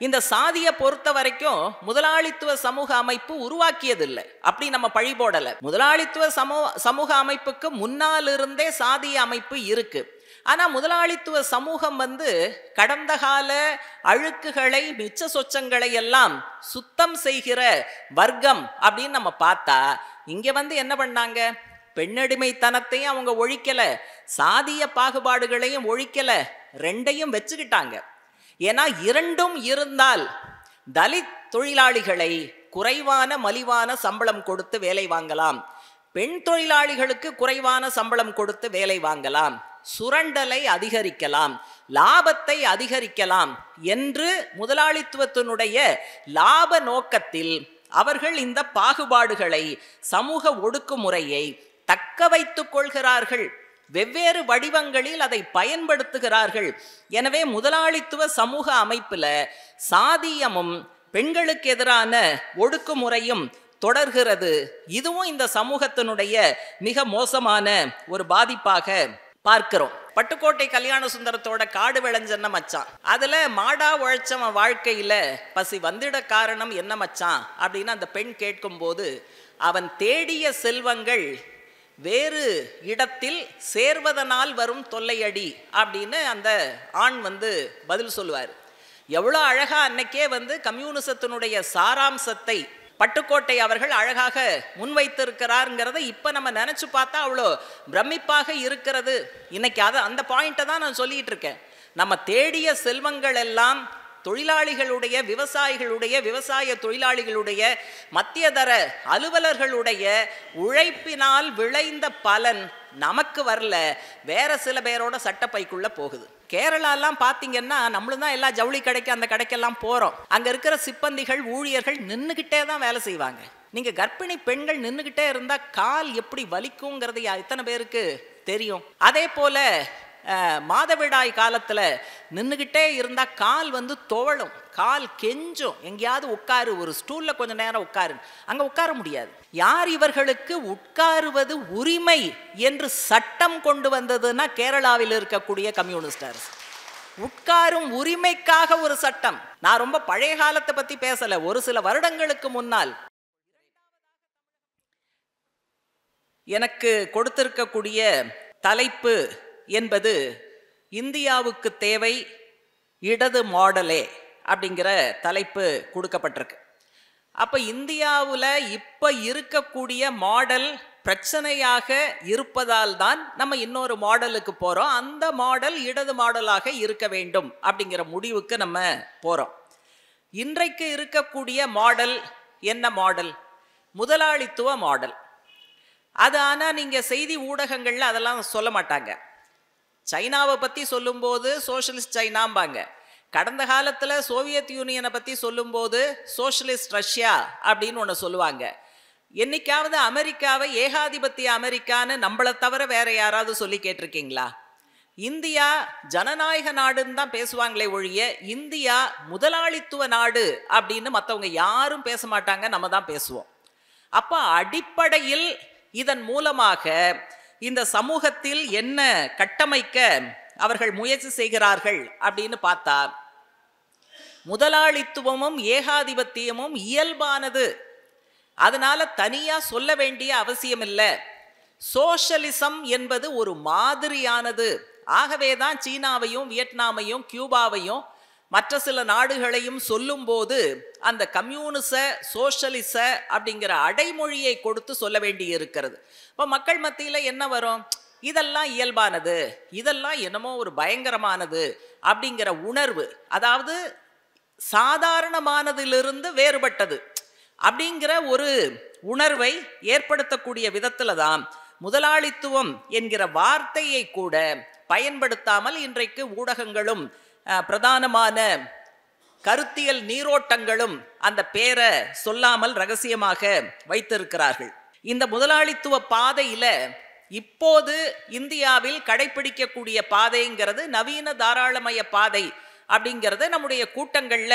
இந்த சாதியை பொறுத்த வரைக்கும் முதலாளித்துவ சமூக அமைப்பு உருவாக்கியதில்லை. அப்படி நம்ம பழி போடல. முதலாளித்துவ சமூக அமைப்புக்கு முன்னால் இருந்தே சாதிய அமைப்பு இருக்கு. ஆனா முதலாளித்துவ சமூகம் கடந்த கால அழுக்குகளை மிச்ச சொச்சங்களை எல்லாம் சுத்தம் செய்கிற வர்க்கம் அப்படின்னு நம்ம பார்த்தா, இங்க என்ன பண்ணாங்க? பெண்ணடிமைத்தனத்தையும் அவங்க ஒழிக்கல, சாதிய பாகுபாடுகளையும் ஒழிக்கல, ரெண்டையும் வச்சுக்கிட்டாங்க. ஏன்னா இரண்டும் இருந்தால் தலித் தொழிலாளிகளை குறைவான மலிவான சம்பளம் கொடுத்து வேலை வாங்கலாம், பெண் தொழிலாளிகளுக்கு குறைவான சம்பளம் கொடுத்து வேலை வாங்கலாம், சுரண்டலை அதிகரிக்கலாம், லாபத்தை அதிகரிக்கலாம் என்று முதலாளித்துவத்தினுடைய லாப நோக்கத்தில் அவர்கள் இந்த பாகுபாடுகளை, சமூக ஒடுக்குமுறையை தக்க வைத்துக் கொள்கிறார்கள். வெவ்வேறு வடிவங்களில் அதை பயன்படுத்துகிறார்கள். எனவே முதலாளித்துவ சமூக அமைப்புல சாதியமும் பெண்களுக்கு எதிரான ஒடுக்குமுறையும் தொடர்கிறது. இதுவும் இந்த சமூகத்தினுடைய மிக மோசமான ஒரு பாதிப்பாக பார்க்கிறோம். பட்டுக்கோட்டை கல்யாண சுந்தரத்தோட காடு விளைஞ்சன்ன மச்சான், அதுல மாடா உழைச்சவன் வாழ்க்கையில பசி வந்திட காரணம் என்ன மச்சான் அப்படின்னு அந்த பெண் கேட்கும் போது, அவன் தேடிய செல்வங்கள் வேறு இடத்தில் சேர்வதனால் வரும் தொல்லையடி அப்படின்னு அந்த ஆண் பதில் சொல்லுவார். எவ்வளோ அழகா அன்னைக்கே கம்யூனிசத்தினுடைய சாராம்சத்தை பட்டுக்கோட்டை அவர்கள் அழகாக முன்வைத்திருக்கிறாருங்கிறத இப்ப நம்ம நினைச்சு பார்த்தா அவ்வளோ பிரமிப்பாக இருக்கிறது. இன்னைக்கு அந்த பாயிண்ட்டை தான் நான் சொல்லிட்டு இருக்கேன். நம்ம தேடிய செல்வங்கள் எல்லாம் தொழிலாளிகளுடைய, விவசாயிகளுடைய, விவசாய தொழிலாளிகளுடைய, மத்தியதர அலுவலர்களுடைய உழைப்பினால் விளைந்த பலன் நமக்கு வரல, வேற சில பேரோட சட்டப்பைக்குள்ள போகுது. கேரளாலாம் பார்த்தீங்கன்னா நம்மளும் தான் எல்லா ஜவுளி கடைக்கு அந்த கடைக்கெல்லாம் போகிறோம். அங்கே இருக்கிற சிப்பந்திகள், ஊழியர்கள் நின்றுக்கிட்டே தான் வேலை செய்வாங்க. நீங்கள் கர்ப்பிணி பெண்கள் நின்றுக்கிட்டே இருந்தால் கால் எப்படி வலிக்குங்கிறது எத்தனை பேருக்கு தெரியும்? அதே போல மாதவிடாய் காலத்தில் நின்றுக்கிட்டே இருந்தால் கால் துவளும், கால் கெஞ்சும். எங்கேயாவது உட்காரு, ஒரு ஸ்டூலில் கொஞ்சம் நேரம் உட்காரு, அங்கே உட்கார முடியாது. யார் இவர்களுக்கு உட்காருவது உரிமை என்று சட்டம் கொண்டு வந்ததுன்னா கேரளாவில் இருக்கக்கூடிய கம்யூனிஸ்ட் அரசு. உட்காரும் உரிமைக்காக ஒரு சட்டம். நான் ரொம்ப பழைய காலத்தை பற்றி பேசலை, ஒரு சில வருடங்களுக்கு முன்னால் எனக்கு கொடுத்திருக்கக்கூடிய தலைப்பு என்பது இந்தியாவுக்கு தேவை இடது மாடலே அப்படிங்கிற தலைப்பு கொடுக்கப்பட்டிருக்கு. அப்போ இந்தியாவில் இப்போ இருக்கக்கூடிய மாடல் பிரச்சனையாக இருப்பதால் தான் நம்ம இன்னொரு மாடலுக்கு போகிறோம். அந்த மாடல் இடது மாடலாக இருக்க வேண்டும் அப்படிங்கிற முடிவுக்கு நம்ம போகிறோம். இன்றைக்கு இருக்கக்கூடிய மாடல் என்ன மாடல்? முதலாளித்துவ மாடல். அது ஆனால் நீங்கள் செய்தி ஊடகங்களில் அதெல்லாம் சொல்ல மாட்டாங்க. சைனாவை பற்றி சொல்லும்போது சோஷலிஸ்ட் சைனாம்பாங்க. கடந்த காலத்தில் சோவியத் யூனியனை பற்றி சொல்லும்போது சோஷலிஸ்ட் ரஷ்யா அப்படின்னு ஒன்று சொல்லுவாங்க. என்னைக்காவது அமெரிக்காவை ஏகாதிபத்திய அமெரிக்கான்னு நம்மளை தவிர வேற யாராவது சொல்லி கேட்டிருக்கீங்களா? இந்தியா ஜனநாயக நாடுன்னு தான் பேசுவாங்களே ஒழிய இந்தியா முதலாளித்துவ நாடு அப்படின்னு மற்றவங்க யாரும் பேச மாட்டாங்க, நம்ம தான் பேசுவோம். அப்போ அடிப்படையில் இதன் மூலமாக இந்த சமூகத்தில் என்ன கட்டமைக்க அவர்கள் முயற்சி செய்கிறார்கள் அப்படின்னு பார்த்தா, முதலாளித்துவமும் ஏகாதிபத்தியமும் இயல்பானது, அதனால தனியா சொல்ல வேண்டிய அவசியம் இல்லை. சோஷலிசம் என்பது ஒரு மாதிரியானது. ஆகவேதான் சீனாவையும் வியட்நாமையும் கியூபாவையும் மற்ற சில நாடுகளையும் சொல்லும்போது அந்த கம்யூனிச சோஷலிச அப்படிங்கிற அடைமொழியை கொடுத்து சொல்ல வேண்டி இருக்கிறது. இப்போ மக்கள் மத்தியில் என்ன வரும்? இதெல்லாம் இயல்பானது, இதெல்லாம் என்னமோ ஒரு பயங்கரமானது அப்படிங்கிற உணர்வு, அதாவது சாதாரணமானதிலிருந்து வேறுபட்டது அப்படிங்கிற ஒரு உணர்வை ஏற்படுத்தக்கூடிய விதத்தில் தான் முதலாளித்துவம் என்கிற வார்த்தையை கூட பயன்படுத்தாமல் இன்றைக்கு ஊடகங்களும் பிரதானமான கருத்தியல் நீரோட்டங்களும் அந்த பேரை சொல்லாமல் ரகசியமாக வைத்திருக்கிறார்கள். இந்த முதலாளித்துவ பாதையில இப்போது இந்தியாவில் கடைபிடிக்கக்கூடிய பாதைங்கிறது நவீன தாராளமய பாதை அப்படிங்கிறத நம்முடைய கூட்டங்கள்ல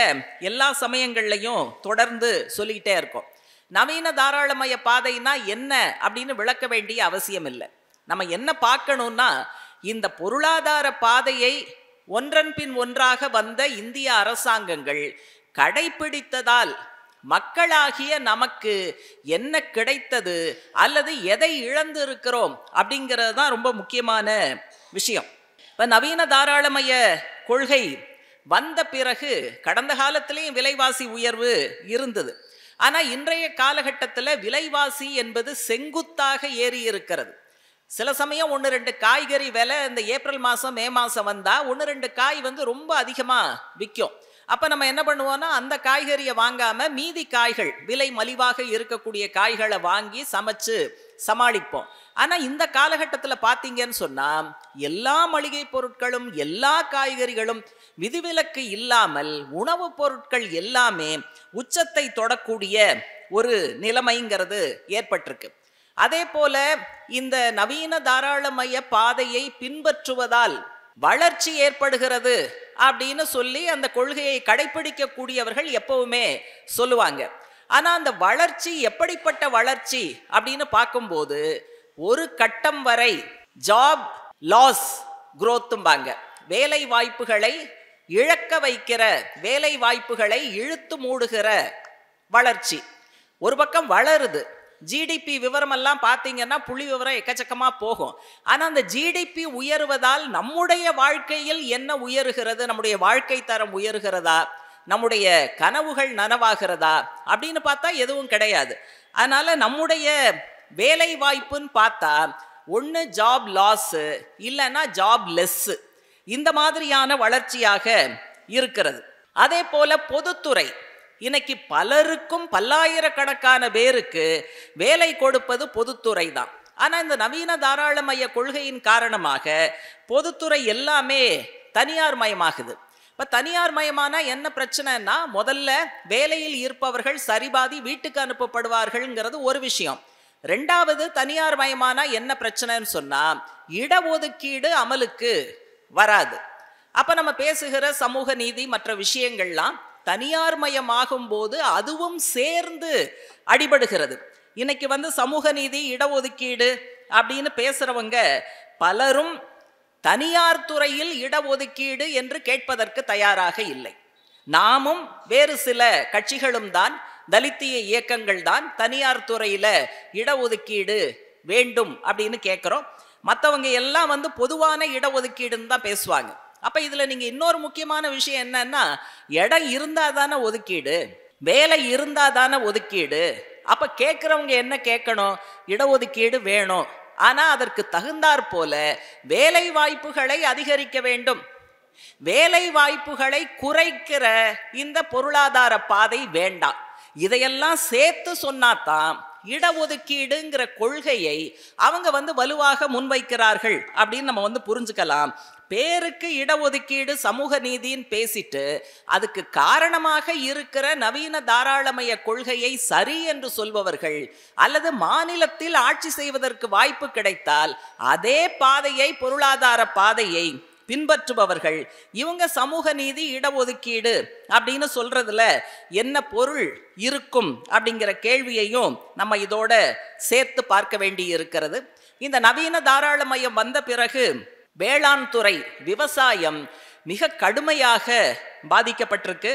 எல்லா சமயங்கள்லையும் தொடர்ந்து சொல்லிக்கிட்டே இருக்கோம். நவீன தாராளமய பாதைனா என்ன அப்படின்னு விளக்க வேண்டிய அவசியம் இல்லை. நம்ம என்ன பார்க்கணும்னா, இந்த பொருளாதார பாதையை ஒன்றன் பின் ஒன்றாக வந்த இந்திய அரசாங்கங்கள் கடைபிடித்ததால் மக்களாகிய நமக்கு என்ன கிடைத்தது அல்லது எதை இழந்து இருக்கிறோம் அப்படிங்கிறது தான் ரொம்ப முக்கியமான விஷயம். இப்போ நவீன தாராளமய கொள்கை வந்த பிறகு கடந்த காலத்திலேயும் விலைவாசி உயர்வு இருந்தது. ஆனால் இன்றைய காலகட்டத்தில் விலைவாசி என்பது செங்குத்தாக ஏறி இருக்கிறது. சில சமயம் 1-2 காய்கறி விலை இந்த ஏப்ரல் மாதம் மே மாதம் வந்தால் 1-2 காய் ரொம்ப அதிகமாக விற்கும். அப்போ நம்ம என்ன பண்ணுவோம்னா அந்த காய்கறியை வாங்காமல் மீதி காய்கள் விலை மலிவாக இருக்கக்கூடிய காய்களை வாங்கி சமைச்சு சமாளிப்போம். ஆனால் இந்த காலகட்டத்தில் பார்த்தீங்கன்னு சொன்னால் எல்லா மளிகை பொருட்களும் எல்லா காய்கறிகளும் விதிவிலக்கு இல்லாமல் உணவுப் பொருட்கள் எல்லாமே உச்சத்தை தொடக்கூடிய ஒரு நிலைமைங்கிறது ஏற்பட்டிருக்கு. அதே போல இந்த நவீன தாராளமய பாதையை பின்பற்றுவதால் வளர்ச்சி ஏற்படுகிறது அப்படின்னு சொல்லி அந்த கொள்கையை கடைபிடிக்கக்கூடியவர்கள் எப்பவுமே சொல்லுவாங்க. ஆனா அந்த வளர்ச்சி எப்படிப்பட்ட வளர்ச்சி அப்படின்னு பார்க்கும்போது ஒரு கட்டம் வரை ஜாப் லாஸ் குரோத்தும்பாங்க, வேலை வாய்ப்புகளை இழக்க வைக்கிற, வேலை வாய்ப்புகளை இழுத்து மூடுகிற வளர்ச்சி ஒரு பக்கம் வளருது. ஜிடிபி விவரமெல்லாம் பார்த்தீங்கன்னா புள்ளி விவரம் எக்கச்சக்கமாக போகும். ஆனால் அந்த ஜிடிபி உயருவதால் நம்முடைய வாழ்க்கையில் என்ன உயருகிறது, நம்முடைய வாழ்க்கை தரம் உயருகிறதா, நம்முடைய கனவுகள் நனவாகிறதா அப்படின்னு பார்த்தா எதுவும் கிடையாது. அதனால நம்முடைய வேலை வாய்ப்புன்னு பார்த்தா ஒன்று ஜாப் லாஸு இல்லைன்னா ஜாப் லெஸ்ஸு, இந்த மாதிரியான வளர்ச்சியாக இருக்கிறது. அதே போல பொதுத்துறை இன்னைக்கு பலருக்கும் பல்லாயிரக்கணக்கான பேருக்கு வேலை கொடுப்பது பொதுத்துறை தான். ஆனால் இந்த நவீன தாராளமய கொள்கையின் காரணமாக பொதுத்துறை எல்லாமே தனியார் மயமாகுது. இப்போ தனியார் மயமானா என்ன பிரச்சனைன்னா முதல்ல வேலையில் இருப்பவர்கள் சரிபாதி வீட்டுக்கு அனுப்பப்படுவார்கள்ங்கிறது ஒரு விஷயம். ரெண்டாவது தனியார் மயமானா என்ன பிரச்சனைன்னு சொன்னால் இடஒதுக்கீடு அமலுக்கு வராது. அப்போ நம்ம பேசுகிற சமூக நீதி மற்ற விஷயங்கள்லாம் தனியார் மயமாகும் போது அதுவும் சேர்ந்து அடிபடுகிறது. இன்னைக்கு சமூக நீதி இடஒதுக்கீடு அப்படின்னு பேசுறவங்க பலரும் தனியார் துறையில் இடஒதுக்கீடு என்று கேட்பதற்கு தயாராக இல்லை. நாமும் வேறு சில கட்சிகளும் தான், தலித்திய இயக்கங்கள் தான் தனியார் துறையில இடஒதுக்கீடு வேண்டும் அப்படின்னு கேட்கிறோம். மற்றவங்க எல்லாம் பொதுவான இடஒதுக்கீடுன்னு தான் பேசுவாங்க. அப்ப இதுல நீங்க இன்னொரு முக்கியமான விஷயம் என்னன்னா, இடம் இருந்தாதானே ஒதுக்கீடு, வேலை இருந்தாதானே ஒதுக்கீடு. அப்ப கேட்கிறவங்க என்ன கேட்கணும், இடஒதுக்கீடு வேணும், ஆனா அதற்கு தகுந்தாற் போல வேலை வாய்ப்புகளை அதிகரிக்க வேண்டும். வேலை வாய்ப்புகளை குறைக்கிற இந்த பொருளாதார பாதை வேண்டாம். இதையெல்லாம் சேர்த்து சொன்னாதான் இடஒதுக்கீடுங்கிற கொள்கையை அவங்க வலுவாக முன்வைக்கிறார்கள் அப்படின்னு நம்ம புரிஞ்சுக்கலாம். பேருக்கு இடஒதுக்கீடு சமூக நீதின்னு பேசிட்டு அதுக்கு காரணமாக இருக்கிற நவீன தாராளமய கொள்கையை சரி என்று சொல்பவர்கள் அல்லது மாநிலத்தில் ஆட்சி செய்வதற்கு வாய்ப்பு கிடைத்தால் அதே பாதையை, பொருளாதார பாதையை பின்பற்றுபவர்கள் இவங்க சமூக நீதி இடஒதுக்கீடு அப்படின்னு சொல்றதுல என்ன பொருள் இருக்கும் அப்படிங்கிற கேள்வியையும் நம்ம இதோட சேர்த்து பார்க்க வேண்டி இருக்கிறது. இந்த நவீன தாராளமயம் வந்த பிறகு வேளாண் துறை, விவசாயம் மிக கடுமையாக பாதிக்கப்பட்டிருக்கு.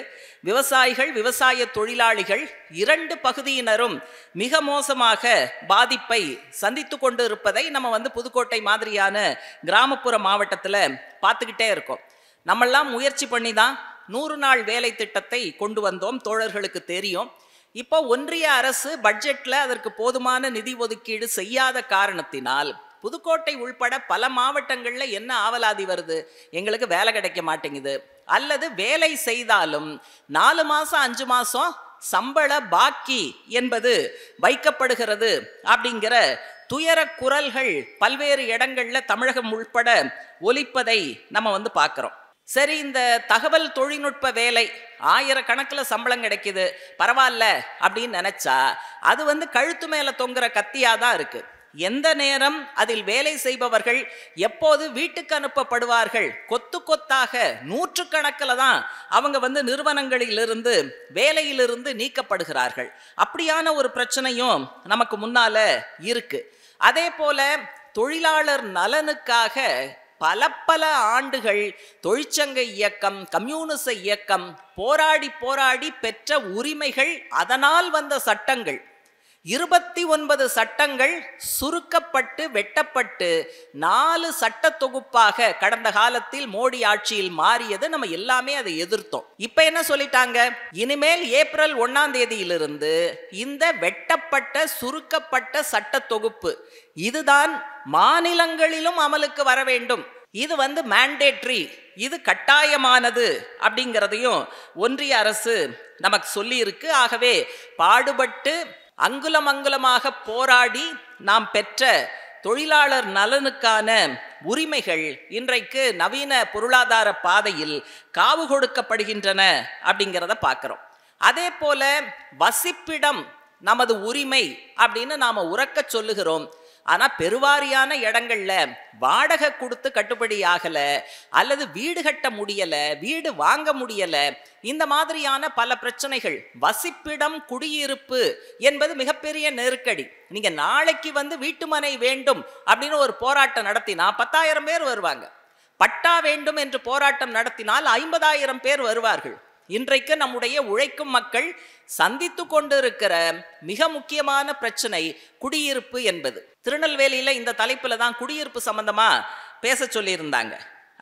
விவசாயிகள், விவசாய தொழிலாளிகள் இரண்டு பகுதியினரும் மிக மோசமாக பாதிப்பை சந்தித்து கொண்டு இருப்பதை நம்ம புதுக்கோட்டை மாதிரியான கிராமப்புற மாவட்டத்தில் பார்த்துக்கிட்டே இருக்கோம். நம்மெல்லாம் முயற்சி பண்ணி தான் 100 நாள் வேலை திட்டத்தை கொண்டு வந்தோம், தோழர்களுக்கு தெரியும். இப்போ ஒன்றிய அரசு பட்ஜெட்டில் அதற்கு போதுமான நிதி ஒதுக்கீடு செய்யாத காரணத்தினால் புதுக்கோட்டை உள்பட பல மாவட்டங்களில் என்ன ஆவலாதி வருது, எங்களுக்கு வேலை கிடைக்க மாட்டேங்குது, அல்லது வேலை செய்தாலும் 4 மாதம் 5 மாதம் சம்பள பாக்கி என்பது வைக்கப்படுகிறது அப்படிங்கிற துயர குரல்கள் பல்வேறு இடங்கள்ல தமிழகம் உள்பட ஒலிப்பதை நம்ம பார்க்குறோம். சரி, இந்த தகவல் தொழில்நுட்ப வேலை 1000 கணக்கில் சம்பளம் கிடைக்குது, பரவாயில்ல அப்படின்னு நினைச்சா அது கழுத்து மேல தொங்குற கத்தியா தான் இருக்கு. எந்த நேரம் அதில் வேலை செய்பவர்கள் எப்போது வீட்டுக்கு அனுப்பப்படுவார்கள், கொத்து கொத்தாக 100 கணக்கில் தான் அவங்க நிறுவனங்களிலிருந்து வேலையிலிருந்து நீக்கப்படுகிறார்கள். அப்படியான ஒரு பிரச்சனையும் நமக்கு முன்னால இருக்கு. அதே போல தொழிலாளர் நலனுக்காக பல பல ஆண்டுகள் தொழிற்சங்க இயக்கம், கம்யூனிச இயக்கம் போராடி போராடி பெற்ற உரிமைகள், அதனால் வந்த சட்டங்கள், 29 சட்டங்கள் சுருக்கப்பட்டு வெட்டப்பட்டு 4 சட்ட தொகுப்பாக கடந்த காலத்தில் மோடி ஆட்சியில் மாறியது. நம்ம எல்லாமே அதை எதிர்த்தோம். இப்ப என்ன சொல்லிட்டாங்க, இனிமேல் ஏப்ரல் 1ஆம் தேதியிலிருந்து இந்த வெட்டப்பட்ட சுருக்கப்பட்ட சட்ட தொகுப்பு இதுதான் மாநிலங்களிலும் அமலுக்கு வர வேண்டும். இது மேண்டேட்ரி, இது கட்டாயமானது அப்படிங்கிறதையும் ஒன்றிய அரசு நமக்கு சொல்லி இருக்கு. ஆகவே பாடுபட்டு அங்குலம் அங்குலமாக போராடி நாம் பெற்ற தொழிலாளர் நலனுக்கான உரிமைகள் இன்றைக்கு நவீன பொருளாதார பாதையில் காவு கொடுக்கப்படுகின்றன அப்படிங்கிறத பார்க்கிறோம். அதே போல வசிப்பிடம் நமது உரிமை அப்படின்னு நாம உரக்க சொல்லுகிறோம். ஆனா பெருவாரியான இடங்கள்ல வாடகை கொடுத்து கட்டுப்படி ஆகல, அல்லது வீடு கட்ட முடியல, வீடு வாங்க முடியல. இந்த மாதிரியான பல பிரச்சனைகள். வசிப்பிடம், குடியிருப்பு என்பது மிகப்பெரிய நெருக்கடி. நீங்க நாளைக்கு வீட்டுமனை வேண்டும் அப்படின்னு ஒரு போராட்டம் நடத்தினா 10,000 பேர் வருவாங்க. பட்டா வேண்டும் என்று போராட்டம் நடத்தினால் 50,000 பேர் வருவார்கள். இன்றைக்கு நம்முடைய உழைக்கும் மக்கள் சந்தித்து கொண்டிருக்கிற மிக முக்கியமான பிரச்சனை குடியிருப்பு என்பது. திருநெல்வேலியில இந்த தலைப்புல தான் குடியிருப்பு சம்பந்தமா பேச சொல்லியிருந்தாங்க.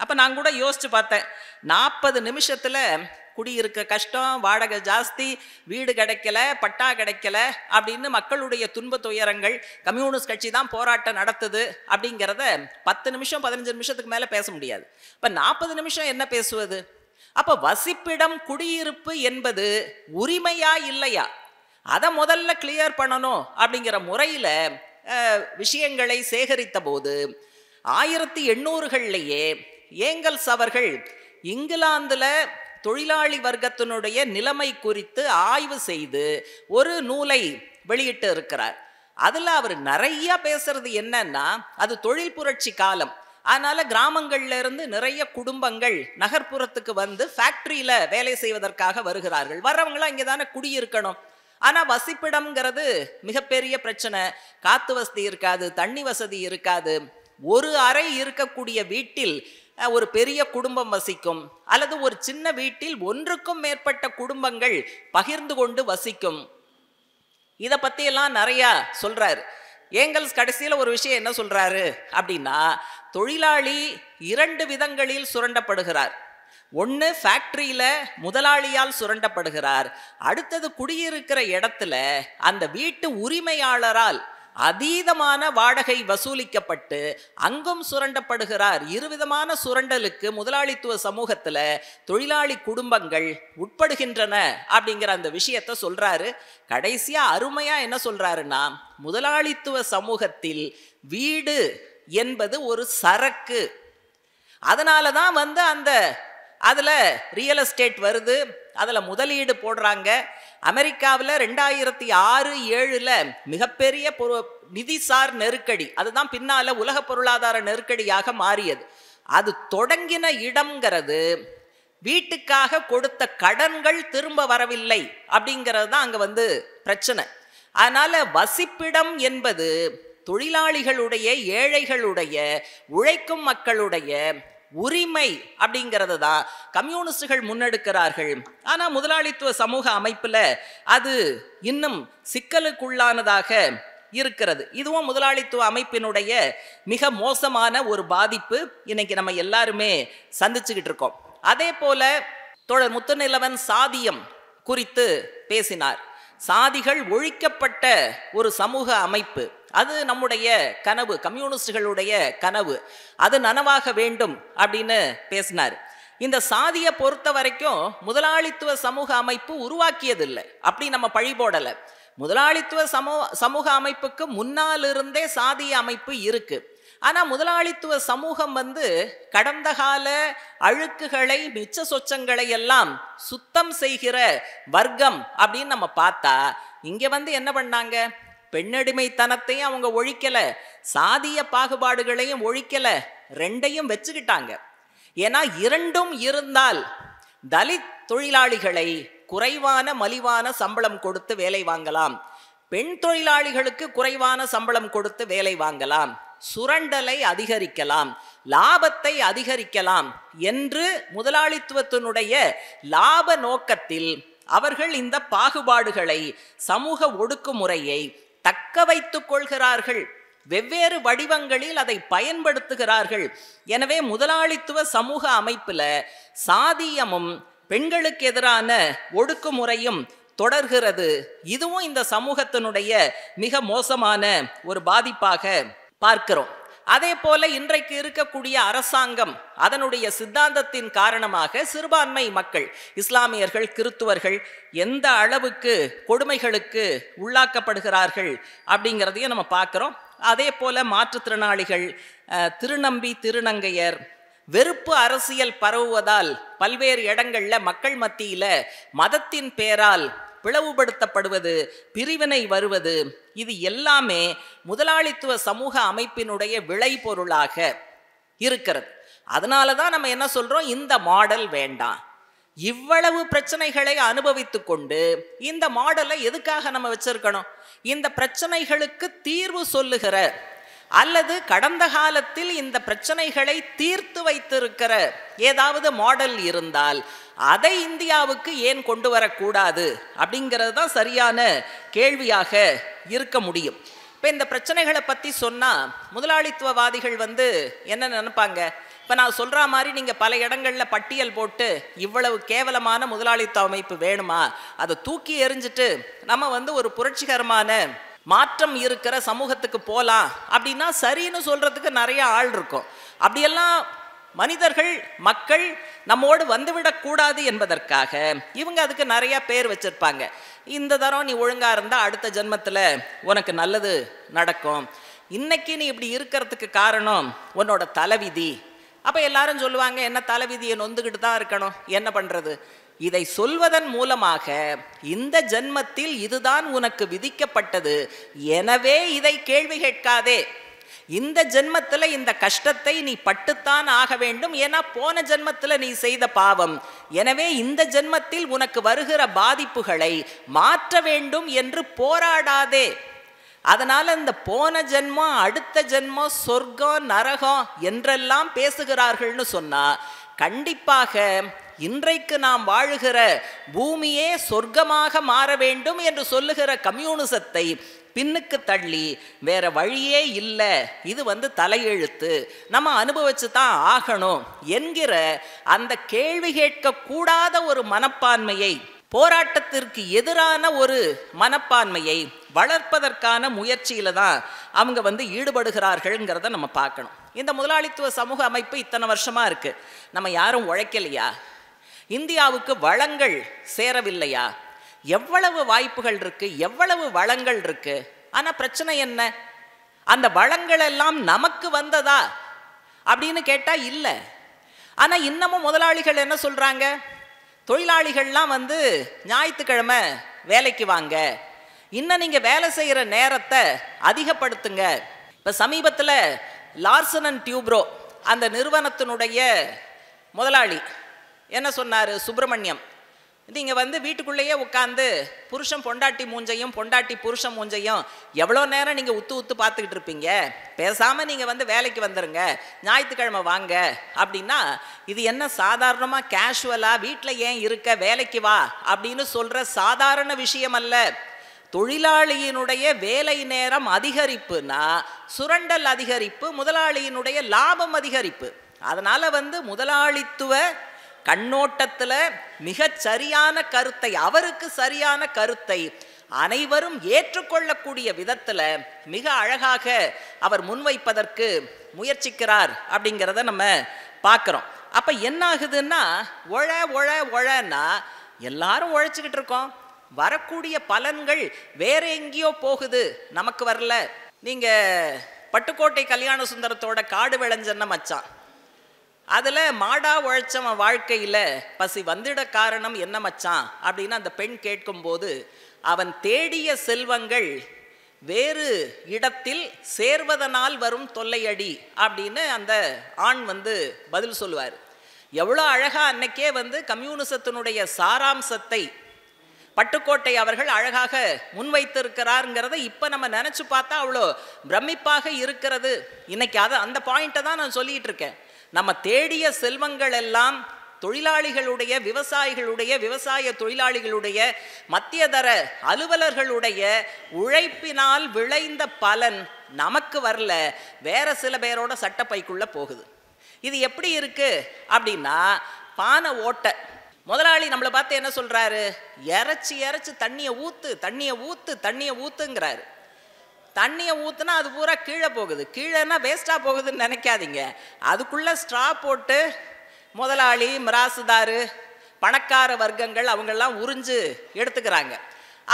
அப்ப நான் கூட யோசிச்சு பார்த்தேன், 40 நிமிஷத்துல குடியிருக்க கஷ்டம், வாடகை ஜாஸ்தி, வீடு கிடைக்கல, பட்டா கிடைக்கல அப்படின்னு மக்களுடைய துன்ப துயரங்கள், கம்யூனிஸ்ட் கட்சி தான் போராட்டம் நடத்துது அப்படிங்கிறத 10 நிமிஷம் 15 நிமிஷத்துக்கு மேல பேச முடியாது. இப்ப 40 நிமிஷம் என்ன பேசுவது? அப்ப வசிப்பிடம், குடியிருப்பு என்பது உரிமையா இல்லையா, அதை முதல்ல கிளியர் பண்ணணும் அப்படிங்கிற முறையில விஷயங்களை சேகரித்த போது 1800களிலேயே ஏங்கல்ஸ் அவர்கள் இங்கிலாந்துல தொழிலாளி வர்க்கத்தினுடைய நிலைமை குறித்து ஆய்வு செய்து ஒரு நூலை வெளியிட்டு இருக்கிறார். அதுல அவர் நிறைய பேசுறது என்னன்னா, அது தொழில் புரட்சி காலம். அதனால கிராமங்கள்ல இருந்து நிறைய குடும்பங்கள் நகர்ப்புறத்துக்கு ஃபேக்டரியில வேலை செய்வதற்காக வருகிறார்கள். வர்றவங்களாம் இங்கே தானே குடியிருக்கணும். ஆனா வசிப்பிடம்ங்கிறது மிகப்பெரிய பிரச்சனை. காத்து வசதி இருக்காது, தண்ணி வசதி இருக்காது. ஒரு அறை இருக்கக்கூடிய வீட்டில் ஒரு பெரிய குடும்பம் வசிக்கும், அல்லது ஒரு சின்ன வீட்டில் ஒன்றுக்கும் மேற்பட்ட குடும்பங்கள் பகிர்ந்து கொண்டு வசிக்கும். இதை பத்தி எல்லாம் நிறைய சொல்றாரு. ஏங்கல்ஸ் கடைசியில் ஒரு விஷயம் என்ன சொல்றாரு அப்படின்னா, தொழிலாளி 2 விதங்களில் சுரண்டப்படுகிறார். ஒன்று ஃபேக்டரியில முதலாளியால் சுரண்டப்படுகிறார். அடுத்தது குடியிருக்கிற இடத்துல அந்த வீட்டு உரிமையாளரால் அதீதமான வாடகை வசூலிக்கப்பட்டு அங்கும் சுரண்டப்படுகிறார். 2 விதமான சுரண்டலுக்கு முதலாளித்துவ சமூகத்துல தொழிலாளி குடும்பங்கள் உட்படுகின்றன அப்படிங்கிற அந்த விஷயத்த சொல்றாரு. கடைசியா அருமையா என்ன சொல்றாருன்னா, முதலாளித்துவ சமூகத்தில் வீடு என்பது ஒரு சரக்கு. அதனாலதான் அந்த அதுல ரியல் எஸ்டேட் வருது, அதுல முதலீடு போடுறாங்க. அமெரிக்காவில் 2006-7 மிகப்பெரிய நிதிசார் நெருக்கடி, அதுதான் பின்னால உலக பொருளாதார நெருக்கடியாக மாறியது. அது தொடங்கின இடம்ங்கிறது வீட்டுக்காக கொடுத்த கடன்கள் திரும்ப வரவில்லை அப்படிங்கிறது தான் அங்க பிரச்சனை. அதனால வசிப்பிடம் என்பது தொழிலாளிகளுடைய, ஏழைகளுடைய, உழைக்கும் மக்களுடைய உரிமை அப்படிங்கிறது தான் கம்யூனிஸ்டுகள் முன்னெடுக்கிறார்கள். ஆனா முதலாளித்துவ சமூக அமைப்புல அது இன்னும் சிக்கலுக்குள்ளானதாக இருக்கிறது. இதுவும் முதலாளித்துவ அமைப்பினுடைய மிக மோசமான ஒரு பாதிப்பு இன்னைக்கு நம்ம எல்லாருமே சந்திச்சுக்கிட்டு இருக்கோம். அதே போல தோழர் முத்துநிலவன் சாதியம் குறித்து பேசினார். சாதிகள் ஒழிக்கப்பட்ட ஒரு சமூக அமைப்பு, அது நம்முடைய கனவு, கம்யூனிஸ்டுகளுடைய கனவு, அது நனவாக வேண்டும் அப்படின்னு பேசினார். இந்த சாதியை பொறுத்த வரைக்கும் முதலாளித்துவ சமூக அமைப்பு உருவாக்கியதில்லை, அப்படி நம்ம பழி போடலை. முதலாளித்துவ சமூக அமைப்புக்கு முன்னால் இருந்தே சாதிய அமைப்பு இருக்கு. ஆனா முதலாளித்துவ சமூகம் கடந்த கால அழுக்குகளை, மிச்ச சொச்சங்களை எல்லாம் சுத்தம் செய்கிற வர்க்கம் அப்படின்னு நம்ம பார்த்தா, இங்க என்ன பண்ணாங்க, பெண்ணடிமைத்தனத்தையும் அவங்க ஒழிக்கல, சாதிய பாகுபாடுகளையும் ஒழிக்கல, ரெண்டையும் வச்சுக்கிட்டாங்க. ஏன்னா 2ம் இருந்தால் தலித் தொழிலாளிகளை குறைவான மலிவான சம்பளம் கொடுத்து வேலை வாங்கலாம், பெண் தொழிலாளிகளுக்கு குறைவான சம்பளம் கொடுத்து வேலை வாங்கலாம். சுரண்டலை அதிகரிக்கலாம், லாபத்தை அதிகரிக்கலாம் என்று முதலாளித்துவத்தினுடைய லாப நோக்கத்தில் அவர்கள் இந்த பாகுபாடுகளை, சமூக ஒடுக்குமுறையை தக்க வைத்துக் கொள்கிறார்கள். வெவ்வேறு வடிவங்களில் அதை பயன்படுத்துகிறார்கள். எனவே முதலாளித்துவ சமூக அமைப்புல சாதியமும் பெண்களுக்கு எதிரான ஒடுக்குமுறையும் தொடர்கிறது. இதுவும் இந்த சமூகத்தினுடைய மிக மோசமான ஒரு பாதிப்பாக பார்க்கிறோம். அதே போல இன்றைக்கு இருக்கக்கூடிய அரசாங்கம் அதனுடைய சித்தாந்தத்தின் காரணமாக சிறுபான்மை மக்கள், இஸ்லாமியர்கள், கிறித்துவர்கள் எந்த அளவுக்கு கொடுமைகளுக்கு உள்ளாக்கப்படுகிறார்கள் அப்படிங்கிறதையும் நம்ம பார்க்குறோம். அதே போல மாற்றுத்திறனாளிகள், திருநம்பி திருநங்கையர், வெறுப்பு அரசியல் பரவுவதால் பல்வேறு இடங்கள்ல மக்கள் மத்தியில மதத்தின் பேரால் பிளவுபடுத்தப்படுவது, பிரிவினை வருவது, இது எல்லாமே முதலாளித்துவ சமூக அமைப்பினுடைய விளைபொருளாக இருக்கிறது. அதனால தான் நம்ம என்ன சொல்றோம், இந்த மாடல் வேண்டாம். இவ்வளவு பிரச்சனைகளை அனுபவித்து கொண்டு இந்த மாடலை எதுக்காக நம்ம வச்சிருக்கணும்? இந்த பிரச்சனைகளுக்கு தீர்வு சொல்லுகிற அல்லது கடந்த காலத்தில் இந்த பிரச்சனைகளை தீர்த்து வைத்திருக்கிற ஏதாவது மாடல் இருந்தால் அதை இந்தியாவுக்கு ஏன் கொண்டு வரக்கூடாது அப்படிங்கிறது தான் சரியான கேள்வியாக இருக்க முடியும். இப்போ இந்த பிரச்சனைகளை பற்றி சொன்னால் முதலாளித்துவவாதிகள் என்ன நினைப்பாங்க, இப்போ நான் சொல்கிற மாதிரி நீங்கள் பல இடங்களில் பட்டியல் போட்டு இவ்வளவு கேவலமான முதலாளித்துவ அமைப்பு வேணுமா, அதை தூக்கி எறிஞ்சிட்டு நம்ம ஒரு புரட்சிகரமான மாற்றம் இருக்கிற சமூகத்துக்கு போகலாம் அப்படின்னா சரின்னு சொல்கிறதுக்கு நிறைய ஆள் இருக்கும். அப்படியெல்லாம் மனிதர்கள், மக்கள் நம்மோடு வந்துவிடக்கூடாது என்பதற்காக இவங்க அதுக்கு நிறைய பேர் வச்சிருப்பாங்க. இந்த தரம் நீ ஒழுங்கா இருந்தால் அடுத்த ஜென்மத்தில் உனக்கு நல்லது நடக்கும், இன்னைக்கு நீ இப்படி இருக்கிறதுக்கு காரணம் உன்னோட தலைவிதி. அப்போ எல்லாரும் சொல்லுவாங்க, என்ன தலைவிதியை நொந்துக்கிட்டு தான் இருக்கணும், என்ன பண்ணுறது? இதை சொல்வதன் மூலமாக இந்த ஜென்மத்தில் இதுதான் உனக்கு விதிக்கப்பட்டது, எனவே இதை கேள்வி கேட்காதே, இந்த ஜென்மத்தில் இந்த கஷ்டத்தை நீ பட்டுத்தான் ஆக வேண்டும், ஏன்னா போன ஜென்மத்தில் நீ செய்த பாவம், எனவே இந்த ஜென்மத்தில் உனக்கு வருகிற பாதிப்புகளை மாற்ற வேண்டும் என்று போராடாதே. அதனால இந்த போன ஜென்மம், அடுத்த ஜென்மம், சொர்க்கம், நரகம் என்றெல்லாம் பேசுகிறார்கள்னு சொன்னா கண்டிப்பாக இன்றைக்கு நாம் வாழுகிற பூமியே சொர்க்கமாக மாற வேண்டும் என்று சொல்லுகிற கம்யூனிசத்தை பின்னுக்கு தள்ளி வேற வழியே இல்லை, இது தலையெழுத்து, நம்ம அனுபவிச்சு தான் ஆகணும் என்கிற அந்த கேள்வி கேட்கக்கூடாத ஒரு மனப்பான்மையை, போராட்டத்திற்கு எதிரான ஒரு மனப்பான்மையை வளர்ப்பதற்கான முயற்சியில தான் அவங்க ஈடுபடுகிறார்கள்ங்கிறத நம்ம பார்க்கணும். இந்த முதலாளித்துவ சமூக அமைப்பு இத்தனை வருஷமா இருக்கு, நம்ம யாரும் உழைக்கலையா? இந்தியாவுக்கு வளங்கள் சேரவில்லையா? எவ்வளவு வாய்ப்புகள் இருக்கு, எவ்வளவு வளங்கள் இருக்கு. ஆனா பிரச்சனை என்ன? அந்த வளங்கள் எல்லாம் நமக்கு வந்ததா அப்படின்னு கேட்டா இல்லை. ஆனா இன்னமும் முதலாளிகள் என்ன சொல்றாங்க, தொழிலாளிகள்லாம் ஞாயிற்றுக்கிழமை வேலைக்கு வாங்க, இன்னும் நீங்க வேலை செய்யற நேரத்தை அதிகப்படுத்துங்க. இப்ப சமீபத்தில் லார்சன் அண்ட் டியூப்ரோ அந்த நிறுவனத்தினுடைய முதலாளி என்ன சொன்னார், சுப்பிரமணியம், நீங்கள் வீட்டுக்குள்ளேயே உட்காந்து புருஷன் பொண்டாட்டி மூஞ்சையும் பொண்டாட்டி புருஷன் மூஞ்சையும் எவ்வளோ நேரம் நீங்கள் உத்து பார்த்துக்கிட்டு இருப்பீங்க, பேசாமல் நீங்கள் வேலைக்கு வந்துடுங்க, ஞாயிற்றுக்கிழமை வாங்க அப்படின்னா இது என்ன சாதாரணமாக கேஷுவலாக வீட்டில் ஏன் இருக்க, வேலைக்கு வா அப்படின்னு சொல்கிற சாதாரண விஷயம் அல்ல. தொழிலாளியினுடைய வேலை நேரம் அதிகரிப்புனா சுரண்டல் அதிகரிப்பு, முதலாளியினுடைய லாபம் அதிகரிப்பு. அதனால முதலாளித்துவ கண்ணோட்டத்தில் மிகச் சரியான கருத்தை, அவருக்கு சரியான கருத்தை அனைவரும் ஏற்றுக்கொள்ளக்கூடிய விதத்தில் மிக அழகாக அவர் முன்வைப்பதற்கு முயற்சிக்கிறார் அப்படிங்கிறத நம்ம பார்க்குறோம். அப்போ என்ன ஆகுதுன்னா, ஒழன்னா எல்லாரும் உழைச்சிக்கிட்டு இருக்கோம், வரக்கூடிய பலன்கள் வேற எங்கேயோ போகுது, நமக்கு வரல. நீங்கள் பட்டுக்கோட்டை கல்யாண சுந்தரத்தோட காடு விளைஞ்சன்ன மச்சான், அதில் மாடா உழைச்சவன் வாழ்க்கையில் பசி வந்திட காரணம் என்ன மச்சான் அப்படின்னு அந்த பெண் கேட்கும்போது, அவன் தேடிய செல்வங்கள் வேறு இடத்தில் சேர்வதனால் வரும் தொல்லையடி அப்படின்னு அந்த ஆண் பதில் சொல்லுவார். எவ்வளோ அழகாக அன்னைக்கே கம்யூனிசத்தினுடைய சாராம்சத்தை பட்டுக்கோட்டை அவர்கள் அழகாக முன்வைத்திருக்கிறாருங்கிறத இப்போ நம்ம நினச்சி பார்த்தா அவ்வளோ பிரமிப்பாக இருக்கிறது. இன்னைக்கு அந்த பாயிண்ட்டை தான் நான் சொல்லிட்டு இருக்கேன். நம்ம தேடிய செல்வங்கள் எல்லாம் தொழிலாளிகளுடைய, விவசாயிகளுடைய, விவசாய தொழிலாளிகளுடைய, மத்தியதர அலுவலர்களுடைய உழைப்பினால் விளைந்த பலன் நமக்கு வரல, வேற சில பேரோட சட்டப்பைக்குள்ள போகுது. இது எப்படி இருக்கு அப்படின்னா, பானை ஓட்டை. முதலாளி நம்மளை பார்த்து என்ன சொல்றாரு? இறைச்சி தண்ணியை ஊத்து, தண்ணியை ஊத்து, தண்ணியை ஊத்துங்கிறாரு. தண்ணியை ஊத்துனா அது பூரா கீழே போகுது. கீழேன்னா வேஸ்டா போகுதுன்னு நினைக்காதீங்க. அதுக்குள்ள ஸ்ட்ரா போட்டு முதலாளி, மிராசுதாரு, பணக்கார வர்க்கங்கள் அவங்கெல்லாம் உறிஞ்சு எடுத்துக்கிறாங்க.